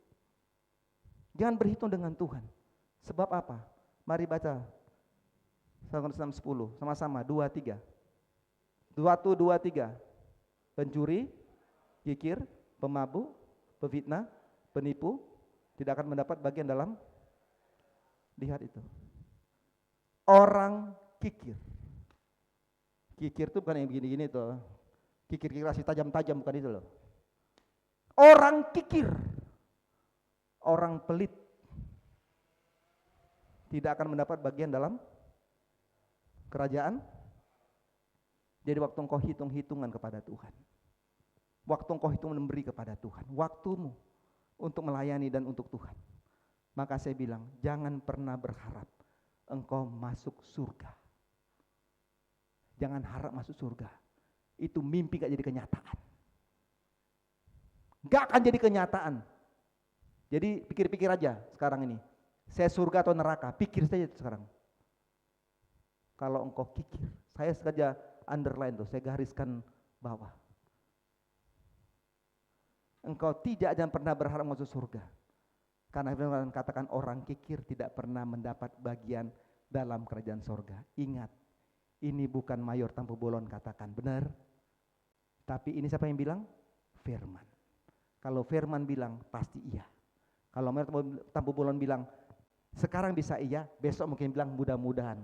Jangan berhitung dengan Tuhan. Sebab apa? Mari baca 6:10 sama-sama 2-3. 2-3. Pencuri, kikir, pemabuk, pefitnah, penipu tidak akan mendapat bagian dalam, lihat itu. Orang kikir. Kikir itu bukan yang begini-gini tuh. Kikir-kikir kasih tajam-tajam, bukan itu loh. Orang kikir, orang pelit tidak akan mendapat bagian dalam kerajaan. Jadi waktu engkau hitung-hitungan kepada Tuhan, waktu engkau hitung memberi kepada Tuhan, waktumu untuk melayani dan untuk Tuhan, maka saya bilang jangan pernah berharap engkau masuk surga. Jangan harap masuk surga. Itu mimpi gak jadi kenyataan. Gak akan jadi kenyataan. Jadi pikir-pikir aja sekarang ini. Saya surga atau neraka, pikir saja sekarang. Kalau engkau kikir, saya sengaja underline tuh, saya gariskan bawah. Engkau tidak akan pernah berharap masuk surga. Karena firman katakan orang kikir tidak pernah mendapat bagian dalam kerajaan surga. Ingat, ini bukan Mayor Tampu Bolon katakan, benar. Tapi ini siapa yang bilang? Firman. Kalau Firman bilang, pasti iya. Kalau Mayor Tampu Bolon bilang, sekarang bisa iya, besok mungkin bilang mudah-mudahan.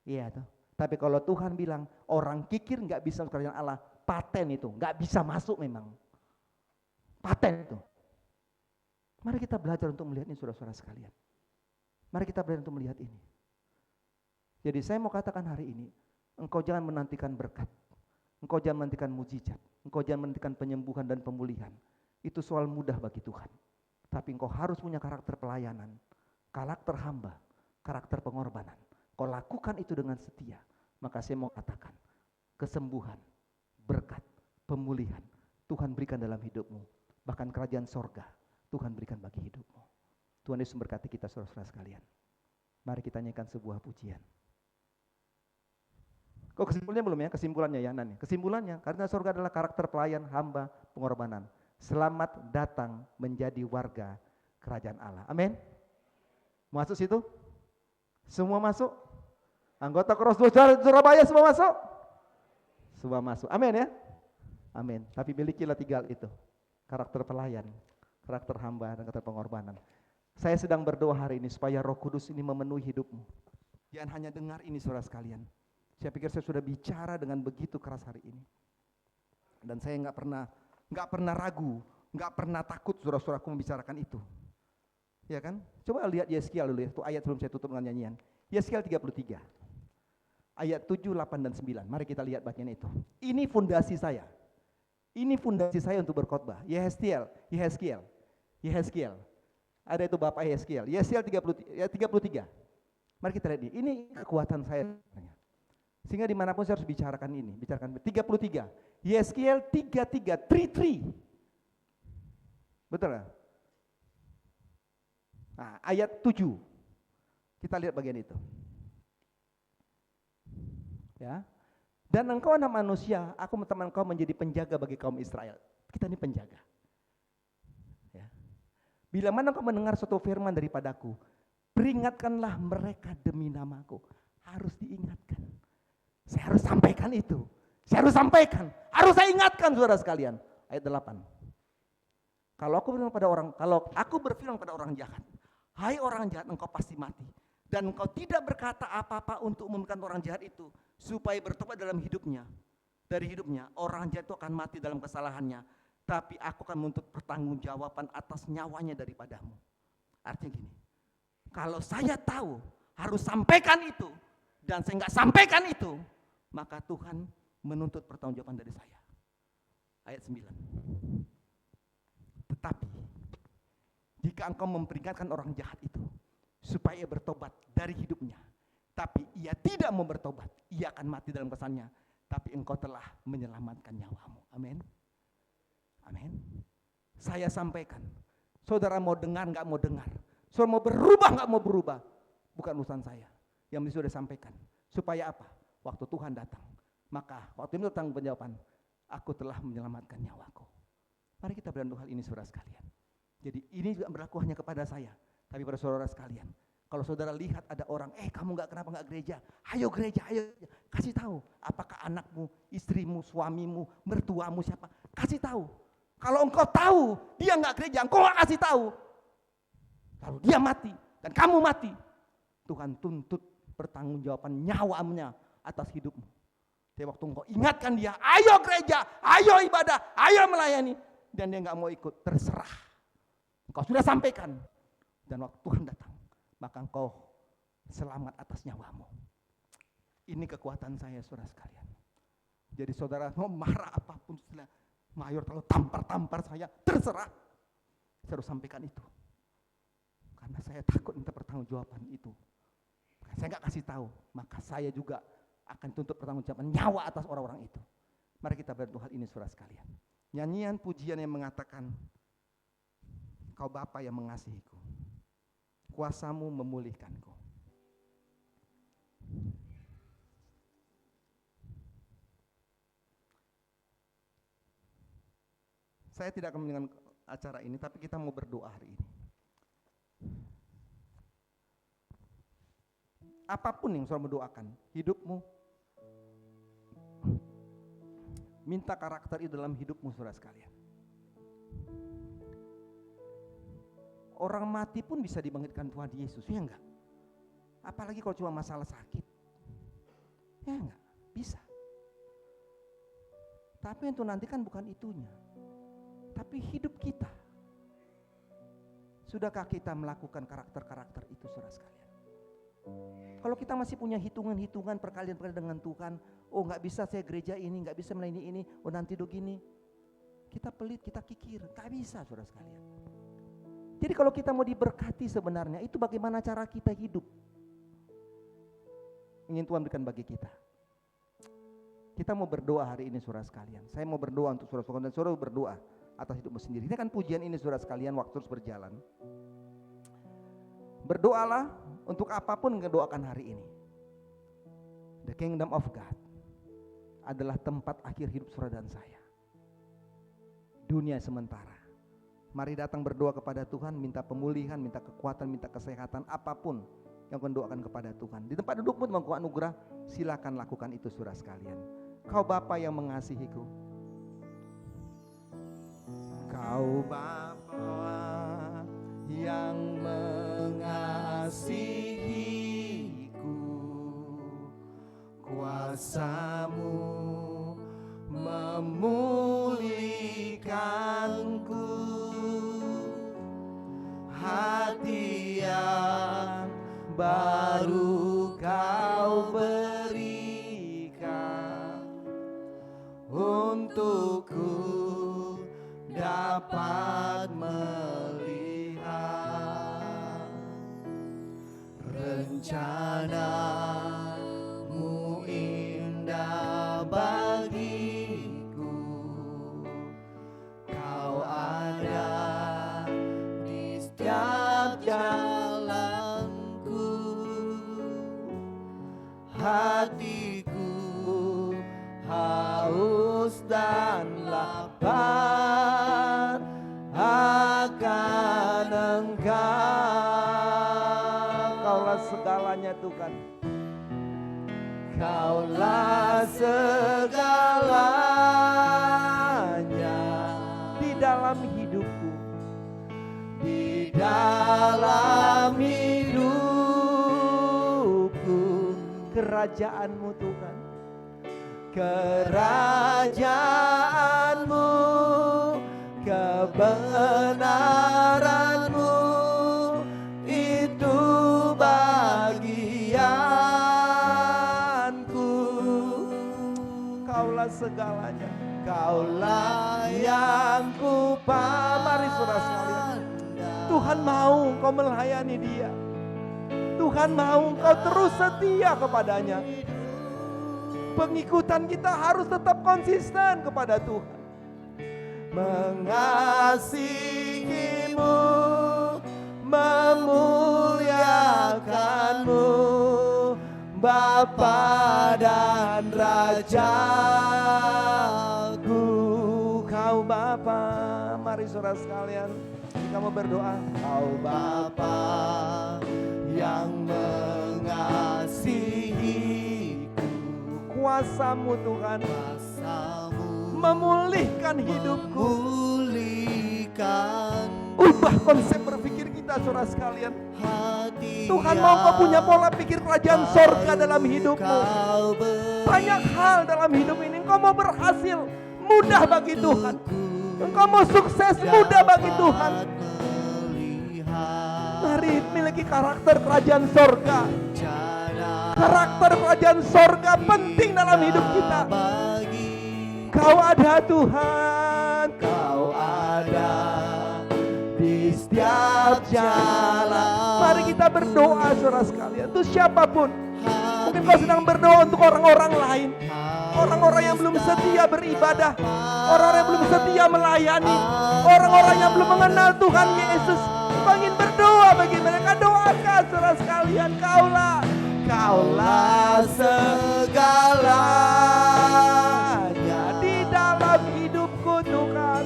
Iya tuh. Tapi kalau Tuhan bilang, orang kikir nggak bisa masuk kerajaan Allah, paten itu, nggak bisa masuk memang. Paten itu. Mari kita belajar untuk melihat ini, saudara-saudara sekalian. Mari kita belajar untuk melihat ini. Jadi saya mau katakan hari ini, engkau jangan menantikan berkat, engkau jangan menantikan mujizat, engkau jangan menantikan penyembuhan dan pemulihan. Itu soal mudah bagi Tuhan. Tapi engkau harus punya karakter pelayanan, karakter hamba, karakter pengorbanan. Kau lakukan itu dengan setia, maka saya mau katakan, kesembuhan, berkat, pemulihan, Tuhan berikan dalam hidupmu. Bahkan kerajaan sorga, Tuhan berikan bagi hidupmu. Tuhan Yesus memberkati kita, saudara-saudara sekalian. Mari kita nyanyikan sebuah pujian. Kok kesimpulannya belum ya? Kesimpulannya ya Nani. Kesimpulannya, karena surga adalah karakter pelayan, hamba, pengorbanan. Selamat datang menjadi warga kerajaan Allah. Amin. Masuk situ? Semua masuk? Anggota Cross Surabaya semua masuk? Semua masuk. Amin ya? Amin. Tapi milikilah 3 itu. Karakter pelayan, karakter hamba, dan karakter pengorbanan. Saya sedang berdoa hari ini supaya Roh Kudus ini memenuhi hidupmu. Jangan hanya dengar ini, saudara sekalian. Saya pikir saya sudah bicara dengan begitu keras hari ini. Dan saya nggak pernah ragu, nggak pernah takut saudara-saudaraku membicarakan itu. Ya kan? Coba lihat Yeskiel dulu ya, itu ayat sebelum saya tutup dengan nyanyian. Yeskiel 33. Ayat 7, 8, dan 9. Mari kita lihat bagian itu. Ini fondasi saya. Ini fondasi saya untuk berkhotbah. Yeskiel. Ada itu Bapak Yeskiel. Yeskiel 33. Mari kita lihat ini kekuatan saya. Sehingga dimanapun saya harus bicarakan ini. Bicarakan 33. Yeskiel 33. Betul ya? Nah, ayat 7. Kita lihat bagian itu. Ya. Dan engkau anak manusia, aku teman engkau menjadi penjaga bagi kaum Israel. Kita ini penjaga. Ya. Bila mana engkau mendengar suatu firman daripadaku, peringatkanlah mereka demi namaku. Harus diingatkan. Saya harus sampaikan itu. Saya harus sampaikan. Harus saya ingatkan saudara sekalian. Ayat 8. Kalau aku berfirman pada orang jahat, hai orang jahat, engkau pasti mati. Dan engkau tidak berkata apa-apa untuk umumkan orang jahat itu, supaya bertobat dalam hidupnya. Dari hidupnya, orang jahat itu akan mati dalam kesalahannya. Tapi aku akan menuntut pertanggungjawaban atas nyawanya daripadamu. Artinya gini, Kalau saya tahu harus sampaikan itu dan saya nggak sampaikan itu, maka Tuhan menuntut pertanggungjawaban dari saya. Ayat 9. Tetapi jika engkau memperingatkan orang jahat itu supaya ia bertobat dari hidupnya, tapi ia tidak mau bertobat, ia akan mati dalam kesannya, tapi engkau telah menyelamatkan nyawamu. Amin. Amin. Saya sampaikan, saudara mau dengar nggak mau dengar, saudara mau berubah nggak mau berubah, bukan urusan saya. Yang mesti sudah sampaikan. Supaya apa? Waktu Tuhan datang, maka waktu itu tanggung penjawaban, aku telah menyelamatkan nyawaku. Mari kita berdoa hal ini saudara sekalian. Jadi ini juga berlaku hanya kepada saya, tapi pada saudara sekalian. Kalau saudara lihat ada orang, kamu kenapa nggak gereja? Ayo gereja, ayo. Kasih tahu, apakah anakmu, istrimu, suamimu, mertuamu siapa? Kasih tahu. Kalau engkau tahu dia nggak gereja, engkau nggak kasih tahu, lalu dia mati dan kamu mati, Tuhan tuntut pertanggungjawaban nyawanya atas hidupmu. Jadi waktu engkau ingatkan dia, ayo gereja, ayo ibadah, ayo melayani, dan dia nggak mau ikut, terserah. Engkau sudah sampaikan, dan waktu Tuhan datang, maka engkau selamat atas nyawamu. Ini kekuatan saya saudara sekalian. Jadi saudara mau marah apapun, Mayor terlalu tampar saya, terserah. Saya harus sampaikan itu. Karena saya takut minta pertanggungjawaban itu. Saya nggak kasih tahu, maka saya juga akan tuntut pertanggungjawaban nyawa atas orang-orang itu. Mari kita berdoa hal ini saudara sekalian. Nyanyian pujian yang mengatakan, Kau Bapa yang mengasihiku, kuasamu memulihkanku. Saya tidak akan mendengar acara ini, tapi kita mau berdoa hari ini. Apapun yang saudara mendoakan, hidupmu, minta karakter itu dalam hidupmu saudara sekalian. Orang mati pun bisa dibangkitkan Tuhan Yesus, ya enggak? Apalagi kalau cuma masalah sakit, ya enggak? Bisa. Tapi yang Tuhan nantikan bukan itunya, tapi hidup kita. Sudahkah kita melakukan karakter-karakter itu saudara sekalian? Kalau kita masih punya hitungan-hitungan perkalian-perkalian dengan Tuhan, nggak bisa saya gereja ini, nggak bisa melayani ini, nanti begini. Kita pelit, kita kikir, nggak bisa saudara sekalian. Jadi kalau kita mau diberkati sebenarnya, itu bagaimana cara kita hidup. Ingin Tuhan berikan bagi kita. Kita mau berdoa hari ini saudara sekalian. Saya mau berdoa untuk saudara-saudara dan saudara berdoa atas hidupmu sendiri. Ini kan pujian ini saudara sekalian, waktu terus berjalan. Berdoalah untuk apapun yang doakan hari ini. The kingdom of God adalah tempat akhir hidup saudara dan saya. Dunia sementara. Mari datang berdoa kepada Tuhan, minta pemulihan, minta kekuatan, minta kesehatan, apapun yang kau doakan kepada Tuhan. Di tempat dudukmu Tuhan kau anugerah, silakan lakukan itu saudara sekalian. Kau Bapa yang mengasihiku, Kau Bapa yang mengasihiku, kuasamu memulihkanku, hati yang baru Kau berikan untukku dapat melihat rencana-Mu indah bagiku. Kau ada di setiap jalanku, hatiku haus dan lapar akan Engkau. Kaulah segalanya Tuhan, Kaulah segalanya di dalam hidupku, di dalam hidupku. Kerajaan-Mu Tuhan, kerajaan-Mu, kebenaran-Mu, itu Kaulah yang Mari saudara sekalian, Tuhan mau engkau melayani dia. Tuhan mau engkau terus setia kepadanya. Pengikutan kita harus tetap konsisten kepada Tuhan. Mengasihimu, memuliakanmu, Bapa dan Rajaku. Kau Bapa, mari saudara sekalian, kita mau berdoa. Kau Bapa yang mengasihiku, kuasa-Mu Tuhan, memulihkan hidupku, ubah konsep berpikir kita saudara sekalian. Tuhan mau kau punya pola pikir kerajaan sorga dalam hidupmu. Banyak hal dalam hidup ini engkau mau berhasil, mudah bagi Tuhan. Engkau mau sukses, mudah bagi Tuhan. Mari miliki karakter kerajaan sorga. Karakter kerajaan sorga penting dalam hidup kita. Kau ada Tuhan, Kau ada di setiap jalan. Mari kita berdoa saudara sekalian. Untuk siapapun, mungkin kau sedang berdoa untuk orang-orang lain, orang-orang yang belum setia beribadah, orang-orang yang belum setia melayani, orang-orang yang belum mengenal Tuhan Yesus. Kau ingin berdoa bagi mereka, doakan saudara sekalian. Kaulah segalanya di dalam hidupku Tuhan,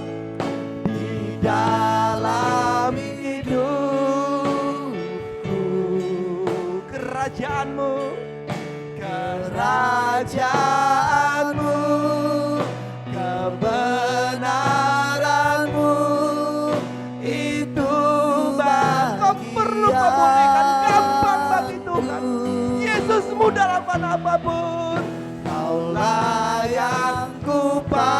di dalam hidupku. Kerajaanmu, kebenaranmu itu kau perlu pemulihan, gampang bagi Tuhan. Yesus mudah lakukan apapun. Kaulah yang kupandang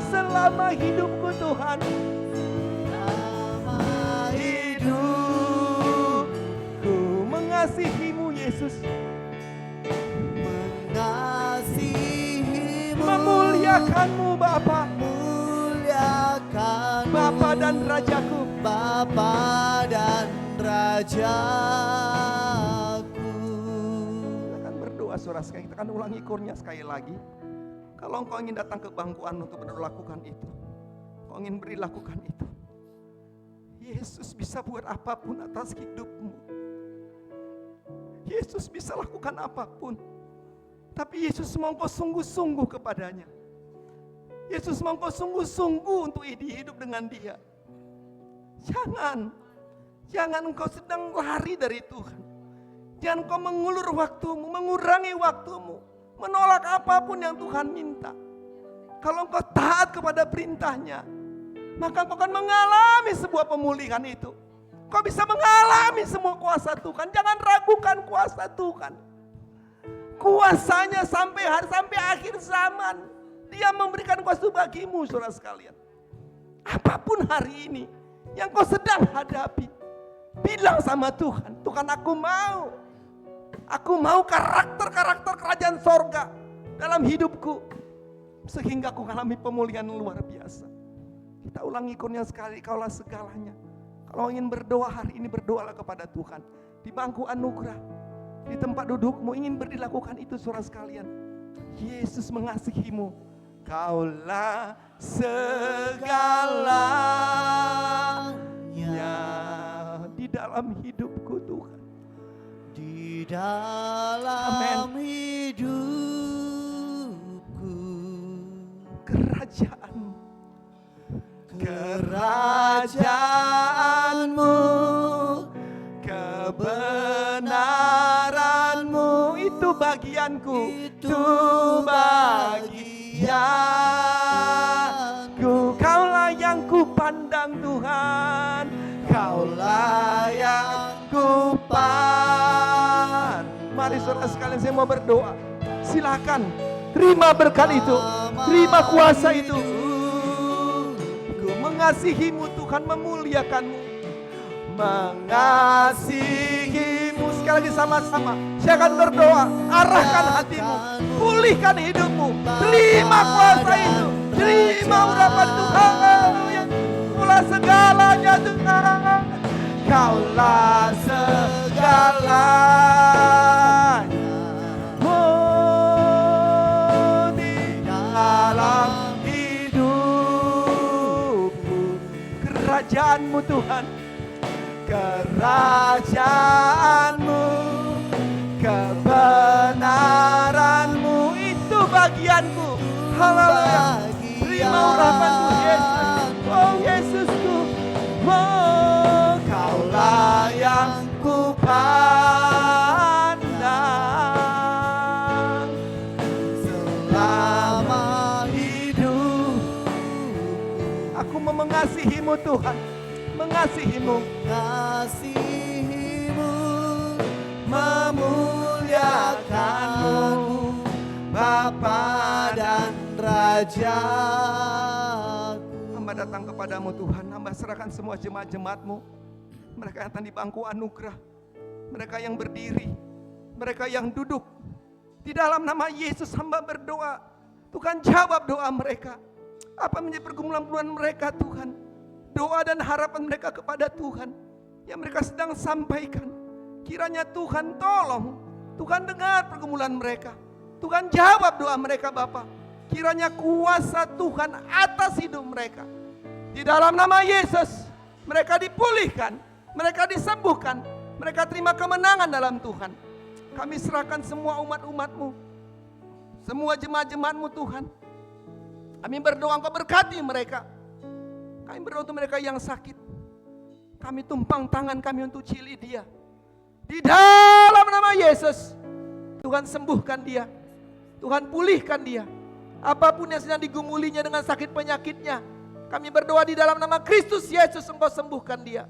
selama hidupku Tuhan. Hidupku mengasihimu Yesus, memuliakanmu Bapa, Bapa dan Rajaku, Bapa dan Rajaku. Kita akan berdoa saudara sekalian, kita akan ulangi kurnya sekali lagi. Kalau engkau ingin datang ke bangkuan untuk lakukan itu, engkau ingin beri lakukan itu. Yesus bisa buat apapun atas hidupmu. Yesus bisa lakukan apapun. Tapi Yesus mau engkau sungguh-sungguh kepadanya. Yesus mau engkau sungguh-sungguh untuk hidup dengan Dia. Jangan engkau sedang lari dari Tuhan. Jangan engkau mengulur waktumu, mengurangi waktumu, menolak apapun yang Tuhan minta. Kalau engkau taat kepada perintahnya, maka engkau akan mengalami sebuah pemulihan itu. Kau bisa mengalami semua kuasa Tuhan. Jangan ragukan kuasa Tuhan. Kuasanya sampai akhir zaman. Dia memberikan kuasa bagimu saudara sekalian. Apapun hari ini yang kau sedang hadapi, bilang sama Tuhan, Tuhan aku mau karakter kerajaan sorga dalam hidupku, sehingga aku mengalami pemulihan luar biasa. Kita ulangi kurnia sekali, kaulah segalanya. Kalau ingin berdoa hari ini, berdoalah kepada Tuhan. Di bangku anugerah, di tempat dudukmu, ingin dilakukan itu saudara sekalian. Yesus mengasihimu. Kaulah segalanya di dalam hidupku Tuhan. Di dalam hidupku. Kerajaanmu, kebenaranmu itu bagianku, itu bagianku. Kaulah yang kupandang Tuhan, Kaulah yang kupandang. Mari saudara sekalian, saya mau berdoa. Silakan terima berkat itu, terima kuasa itu. Mengasihimu Tuhan, memuliakanmu, mengasihimu sekali lagi sama-sama. Saya akan berdoa, arahkan hatimu, pulihkan hidupmu. Terima kuasa itu, terima urapan Tuhan yang mula segalanya Tuhan. Kaulah segalanya. Oh, di dalam hidupku, kerajaanmu Tuhan, kerajaanmu, kebenaranmu itu bagianku. Haleluya. Terima urapan Tuhan Yesus. Oh Yesusku, oh Kaulah yang ku pandang selama hidup. Aku mau mengasihimu Tuhan, mengasihimu, memuliakanmu, Bapa dan Rajaku. Hamba datang kepadamu Tuhan, hamba serahkan semua jemaat-jemaatmu, mereka yang di bangku anugerah, mereka yang berdiri, mereka yang duduk. Di dalam nama Yesus hamba berdoa, Tuhan jawab doa mereka. Apa menjadi pergumulan mereka Tuhan, doa dan harapan mereka kepada Tuhan yang mereka sedang sampaikan. Kiranya Tuhan tolong, Tuhan dengar pergumulan mereka, Tuhan jawab doa mereka Bapa. Kiranya kuasa Tuhan atas hidup mereka. Di dalam nama Yesus, mereka dipulihkan, mereka disembuhkan, mereka terima kemenangan dalam Tuhan. Kami serahkan semua umat-umat-Mu, semua jemaat-jemaat-Mu Tuhan. Kami berdoa Engkau berkati mereka. Kami berdoa untuk mereka yang sakit. Kami tumpang tangan kami untuk cili dia. Di dalam nama Yesus, Tuhan sembuhkan dia, Tuhan pulihkan dia. Apapun yang sedang digumulinya dengan sakit penyakitnya, kami berdoa di dalam nama Kristus Yesus Engkau sembuhkan dia.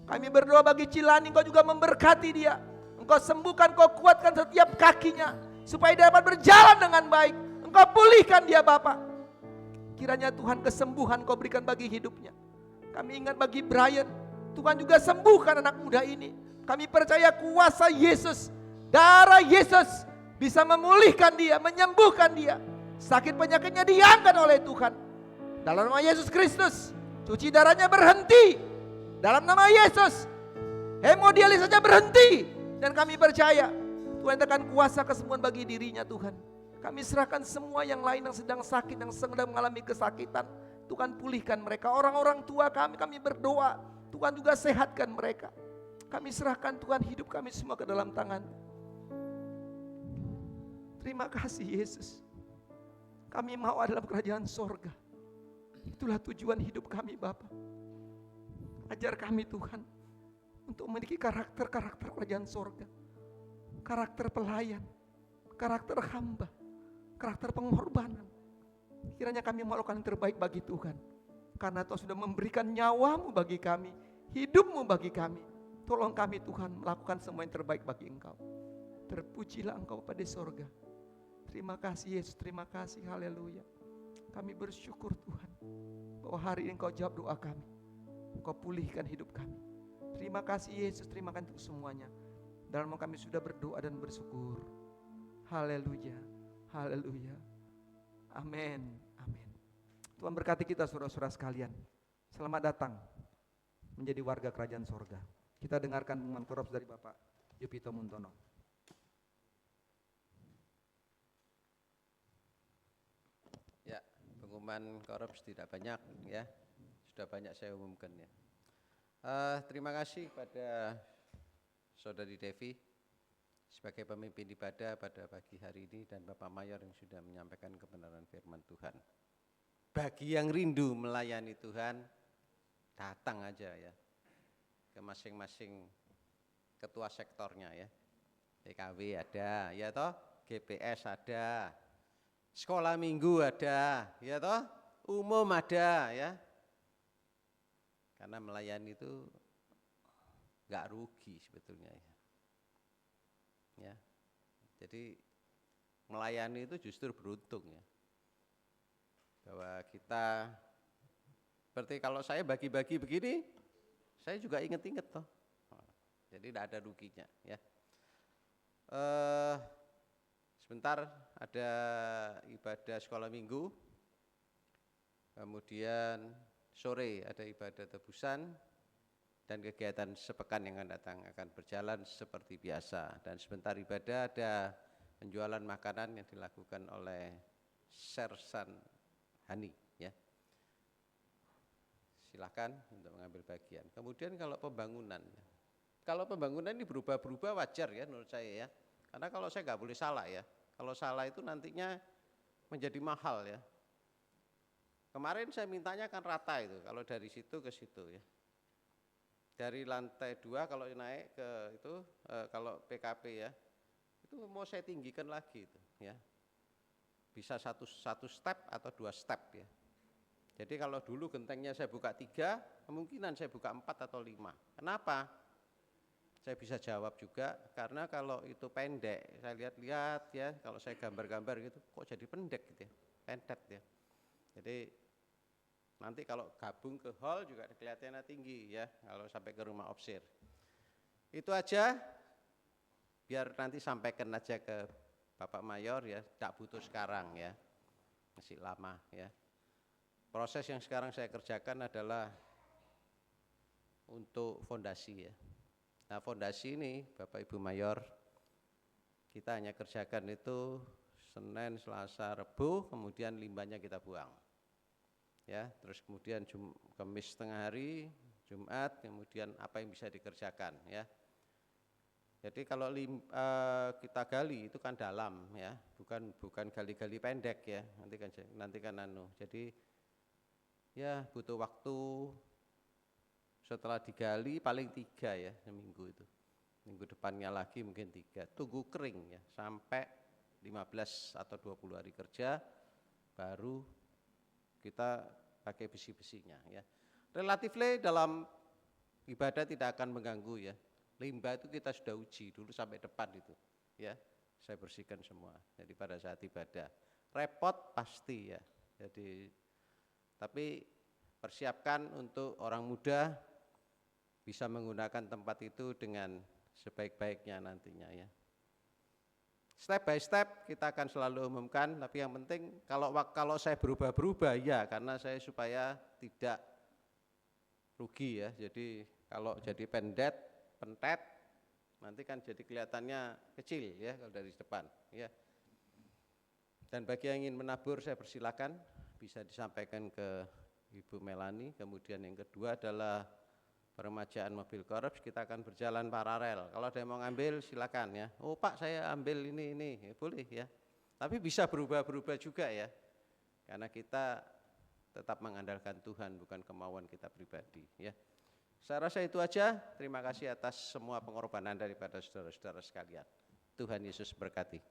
Kami berdoa bagi Cilani, Engkau juga memberkati dia. Engkau sembuhkan, Engkau kuatkan setiap kakinya, supaya dia dapat berjalan dengan baik. Engkau pulihkan dia Bapa. Kiranya Tuhan kesembuhan Engkau berikan bagi hidupnya. Kami ingat bagi Brian, Tuhan juga sembuhkan anak muda ini. Kami percaya kuasa Yesus, darah Yesus bisa memulihkan dia, menyembuhkan dia. Sakit penyakitnya diangkat oleh Tuhan. Dalam nama Yesus Kristus, cuci darahnya berhenti. Dalam nama Yesus, hemodialisisnya berhenti. Dan kami percaya Tuhan akan kuasa kesembuhan bagi dirinya Tuhan. Kami serahkan semua yang lain yang sedang sakit, yang sedang mengalami kesakitan. Tuhan pulihkan mereka. Orang-orang tua kami berdoa, Tuhan juga sehatkan mereka. Kami serahkan Tuhan hidup kami semua ke dalam tangan. Terima kasih Yesus. Kami mau ada dalam kerajaan sorga. Itulah tujuan hidup kami Bapa. Ajar kami Tuhan untuk memiliki karakter-karakter kerajaan sorga. Karakter pelayan, karakter hamba, karakter pengorbanan. Kiranya kami melakukan yang terbaik bagi Tuhan. Karena Tuhan sudah memberikan nyawamu bagi kami, hidupmu bagi kami. Tolong kami Tuhan melakukan semua yang terbaik bagi Engkau. Terpujilah Engkau pada sorga. Terima kasih Yesus, terima kasih, haleluya. Kami bersyukur Tuhan, bahwa hari ini Engkau jawab doa kami. Engkau pulihkan hidup kami. Terima kasih Yesus, terima kasih untuk semuanya. Dalam nama kami sudah berdoa dan bersyukur. Haleluya, haleluya. Amin, amin. Tuhan berkati kita saudara-saudara sekalian. Selamat datang menjadi warga kerajaan sorga. Kita dengarkan pengumuman korops dari Bapak Yupito Muntono. Ya, pengumuman korops tidak banyak ya. Sudah banyak saya umumkan ya. Terima kasih pada Saudari Devi sebagai pemimpin ibadah pada pagi hari ini dan Bapak Mayor yang sudah menyampaikan kebenaran firman Tuhan. Bagi yang rindu melayani Tuhan, datang aja ya ke masing-masing ketua sektornya ya. PKW ada, ya toh, GPS ada, sekolah minggu ada, ya toh, umum ada ya. Karena melayani itu nggak rugi sebetulnya ya. Ya. Jadi melayani itu justru beruntung ya. Bahwa kita seperti kalau saya bagi-bagi begini, saya juga inget-inget toh. Jadi tidak ada ruginya ya. Sebentar ada ibadah sekolah minggu, kemudian sore ada ibadah tebusan, dan kegiatan sepekan yang akan datang akan berjalan seperti biasa. Dan sebentar ibadah ada penjualan makanan yang dilakukan oleh Sersan Hani, ya. Silakan untuk mengambil bagian. Kemudian kalau pembangunan ini berubah-berubah wajar ya menurut saya ya. Karena kalau saya nggak boleh salah ya. Kalau salah itu nantinya menjadi mahal ya. Kemarin saya mintanya kan rata itu, kalau dari situ ke situ ya. Dari lantai 2 kalau naik ke itu, kalau PKP ya, itu mau saya tinggikan lagi itu ya. Bisa satu step atau 2 step ya. Jadi kalau dulu gentengnya saya buka 3, kemungkinan saya buka 4 atau 5. Kenapa? Saya bisa jawab juga, karena kalau itu pendek, saya lihat-lihat ya, kalau saya gambar-gambar gitu, kok jadi pendek gitu ya, pendek ya. Jadi nanti kalau gabung ke hall juga kelihatannya tinggi ya, kalau sampai ke rumah opsir. Itu aja, biar nanti sampaikan aja ke Bapak Mayor ya, tidak butuh sekarang ya, masih lama ya. Proses yang sekarang saya kerjakan adalah untuk fondasi ya. Nah fondasi ini Bapak Ibu Mayor, kita hanya kerjakan itu Senin, Selasa, Rebu, kemudian limbahnya kita buang. Ya, terus kemudian Kamis tengah hari, Jumat, kemudian apa yang bisa dikerjakan ya. Jadi kalau kita gali itu kan dalam ya, bukan gali-gali pendek ya. Nanti kan Jadi ya butuh waktu. Setelah digali paling 3 ya seminggu itu. Minggu depannya lagi mungkin 3. Tunggu kering ya sampai 15 atau 20 hari kerja baru kita pakai besi-besinya ya. Relatifly dalam ibadah tidak akan mengganggu ya. Limbah itu kita sudah uji dulu sampai depan itu ya. Saya bersihkan semua. Jadi pada saat ibadah repot pasti ya. Jadi tapi persiapkan untuk orang muda bisa menggunakan tempat itu dengan sebaik-baiknya nantinya ya. Step by step kita akan selalu umumkan, tapi yang penting kalau saya berubah-berubah ya, karena saya supaya tidak rugi ya. Jadi kalau jadi pentet, nanti kan jadi kelihatannya kecil ya kalau dari depan ya. Dan bagi yang ingin menabur saya persilakan, bisa disampaikan ke Ibu Melani. Kemudian yang kedua adalah peremajaan mobil korps, kita akan berjalan paralel. Kalau ada yang mau ngambil silakan ya. Oh Pak saya ambil ini ya, boleh ya. Tapi bisa berubah-berubah juga ya. Karena kita tetap mengandalkan Tuhan, bukan kemauan kita pribadi ya. Saya rasa itu aja. Terima kasih atas semua pengorbanan daripada saudara-saudara sekalian. Tuhan Yesus berkati.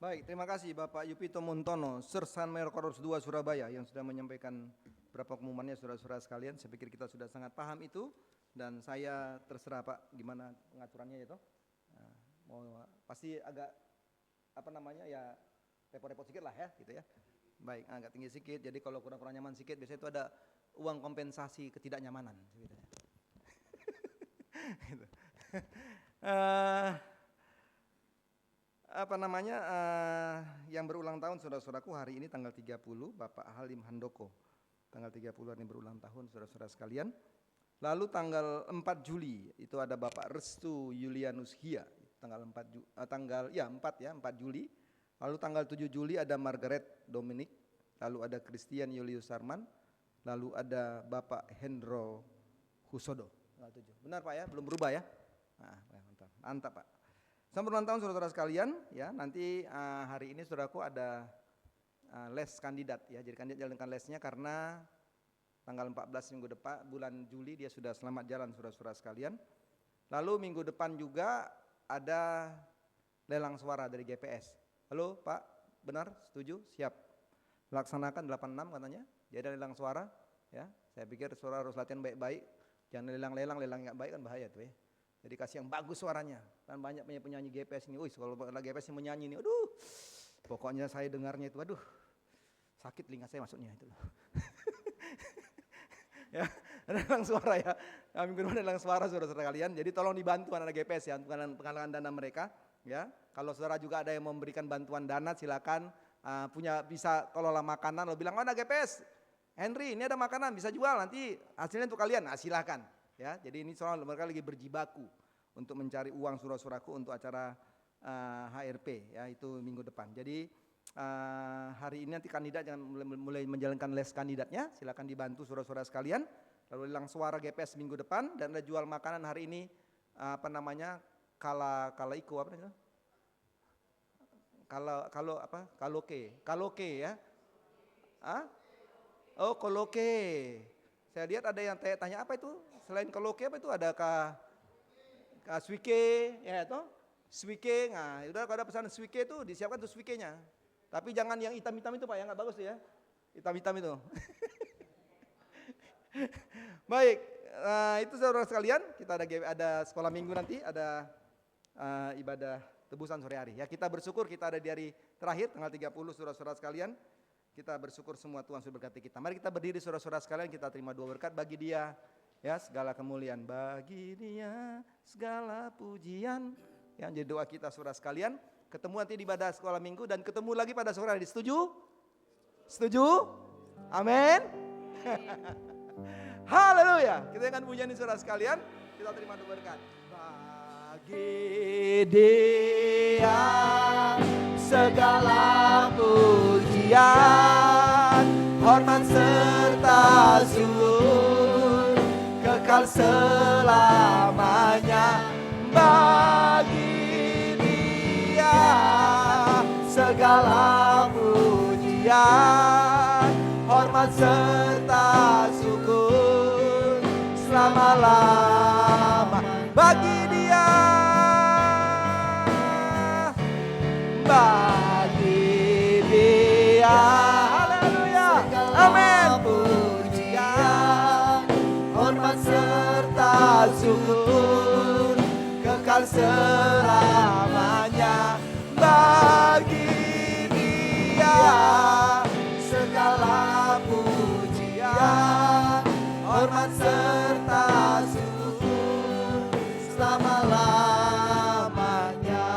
Baik, terima kasih Bapak Yupito Montono, Sersan Mayor Korps 2 Surabaya yang sudah menyampaikan beberapa pengumumannya saudara-saudara sekalian. Saya pikir kita sudah sangat paham itu dan saya terserah Pak gimana pengaturannya itu. Nah, pasti agak ya repot-repot sedikit lah ya gitu ya. Baik, agak tinggi sedikit. Jadi kalau kurang-kurang nyaman sedikit biasanya itu ada uang kompensasi ketidaknyamanan gitu ya. Gitu. Yang berulang tahun saudara-saudaraku hari ini tanggal 30 Bapak Halim Handoko. Tanggal 30 ini berulang tahun saudara-saudara sekalian. Lalu tanggal 4 Juli itu ada Bapak Restu Yulianus Hia, tanggal 4 Juli. Lalu tanggal 7 Juli ada Margaret Dominic, lalu ada Christian Julius Sarman, lalu ada Bapak Hendro Husodo. Tanggal 7. Benar Pak ya, belum berubah ya? Nah, mantap Pak. Selamat ulang tahun saudara-saudara sekalian ya. Nanti hari ini saudaraku ada les kandidat ya. Jadi kandidat jalankan lesnya karena tanggal 14 minggu depan bulan Juli dia sudah selamat jalan saudara-saudara sekalian. Lalu minggu depan juga ada lelang suara dari GPS. Halo Pak, benar? Setuju? Siap. Laksanakan 86 katanya. Jadi ada lelang suara ya. Saya pikir saudara harus latihan baik-baik. Jangan lelang nggak baik kan bahaya tuh ya. Jadi kasih yang bagus suaranya. Kan banyak penyanyi GPS ini. Kalau GPS yang menyanyi ini, aduh. Pokoknya saya dengarnya itu, aduh. Sakit telinga saya maksudnya itu. Ya, Ada lelang suara ya. Minggu depan ada lelang suara saudara-saudara kalian. Jadi tolong dibantu anak GPS ya untuk penggalangan dana mereka. Ya, kalau saudara juga ada yang memberikan bantuan dana, silakan. Bisa kelola makanan, lo bilang, anak GPS, Henry ini ada makanan bisa jual nanti hasilnya untuk kalian. Nah, silakan. Ya, jadi ini soal mereka lagi berjibaku untuk mencari uang saudara-saudaraku untuk acara HRP ya itu minggu depan. Jadi hari ini nanti kandidat jangan mulai menjalankan les kandidatnya, silakan dibantu saudara-saudara sekalian. Lalu lelang suara GPS minggu depan dan ada jual makanan hari ini kalaiko apa namanya? Kaloke ya. Oh, koloke. Saya lihat ada yang tanya apa itu? Selain koloke apa itu? Adakah swike ya toh? Swike. Nah, udah kalau ada pesanan swike itu disiapkan tuh swike-nya. Tapi jangan yang hitam-hitam itu Pak, yang enggak bagus ya. Hitam-hitam itu. Baik, itu saudara sekalian, kita ada sekolah minggu nanti, ada ibadah tebusan sore hari. Ya, kita bersyukur kita ada di hari terakhir tanggal 30 saudara-saudara sekalian. Kita bersyukur semua Tuhan sudah berkati kita. Mari kita berdiri saudara-saudara sekalian, kita terima dua berkat bagi Dia. Ya, segala kemuliaan bagi Dia, segala pujian. Ya, jadi doa kita saudara sekalian. Ketemu nanti di ibadah sekolah minggu dan ketemu lagi pada sore hari. Setuju? Setuju? Amin. Haleluya. Kita akan pujian saudara sekalian. Kita terima dua berkat. Bagi Dia segala pujian, hormat serta syukur kekal selamanya. Bagi Dia segala pujian, hormat serta syukur selama-lama. Bagi Dia, bagi Dia, haleluya, amin. Pujian, hormat serta syukur kekal selamanya. Bagi Dia segala pujian, hormat serta syukur selama-lamanya.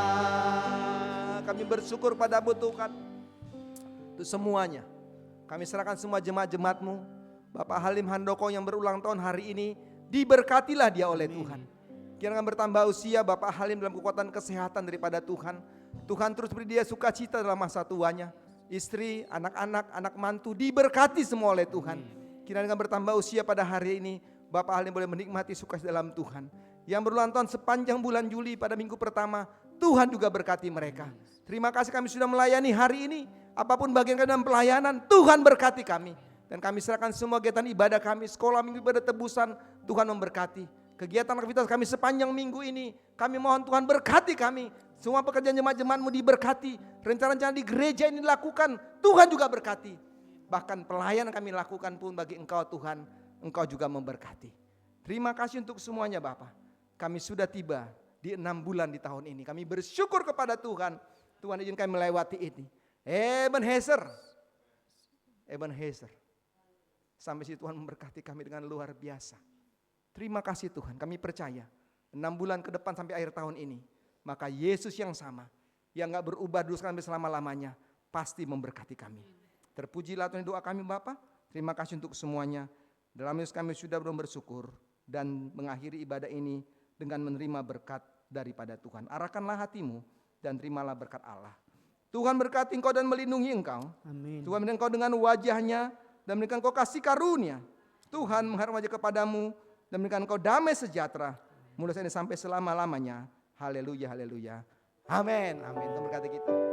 Kami bersyukur padamu Tuhan untuk semuanya. Kami serahkan semua jemaat-jemaat-Mu. Bapak Halim Handoko yang berulang tahun hari ini, diberkatilah dia oleh Tuhan. Kiranya bertambah usia Bapak Halim dalam kekuatan kesehatan daripada Tuhan. Tuhan terus beri dia sukacita dalam masa tuanya. Istri, anak-anak, anak mantu diberkati semua oleh Tuhan. Kiranya bertambah usia pada hari ini, Bapak Halim boleh menikmati sukacita dalam Tuhan. Yang berulang tahun sepanjang bulan Juli pada minggu pertama, Tuhan juga berkati mereka. Terima kasih kami sudah melayani hari ini. Apapun bagian kami dalam pelayanan, Tuhan berkati kami. Dan kami serahkan semua kegiatan ibadah kami, sekolah minggu ibadah tebusan, Tuhan memberkati. Kegiatan aktivitas kami sepanjang minggu ini, kami mohon Tuhan berkati kami. Semua pekerjaan jemaat-jemaat-Mu diberkati. Rencana-rencana di gereja ini dilakukan, Tuhan juga berkati. Bahkan pelayanan kami lakukan pun bagi Engkau Tuhan, Engkau juga memberkati. Terima kasih untuk semuanya Bapak. Kami sudah tiba di 6 bulan di tahun ini. Kami bersyukur kepada Tuhan. Tuhan izinkan melewati ini. Ebenezer. Sampai situ Tuhan memberkati kami dengan luar biasa. Terima kasih Tuhan, kami percaya 6 bulan ke depan sampai akhir tahun ini, maka Yesus yang sama, yang gak berubah dulu sampai selama-lamanya, pasti memberkati kami. Terpujilah Tuhan doa kami Bapa. Terima kasih untuk semuanya. Dalam Yesus kami sudah bersyukur dan mengakhiri ibadah ini dengan menerima berkat daripada Tuhan. Arahkanlah hatimu dan terimalah berkat Allah. Tuhan berkati engkau dan melindungi engkau. Amin. Tuhan memberikan engkau dengan wajahnya dan memberikan engkau kasih karunia. Tuhan menghadap wajah kepadamu dan memberikan engkau damai sejahtera mulai saat ini sampai selama-lamanya. Haleluya, haleluya. Amin, amin. Tuhan berkati kita.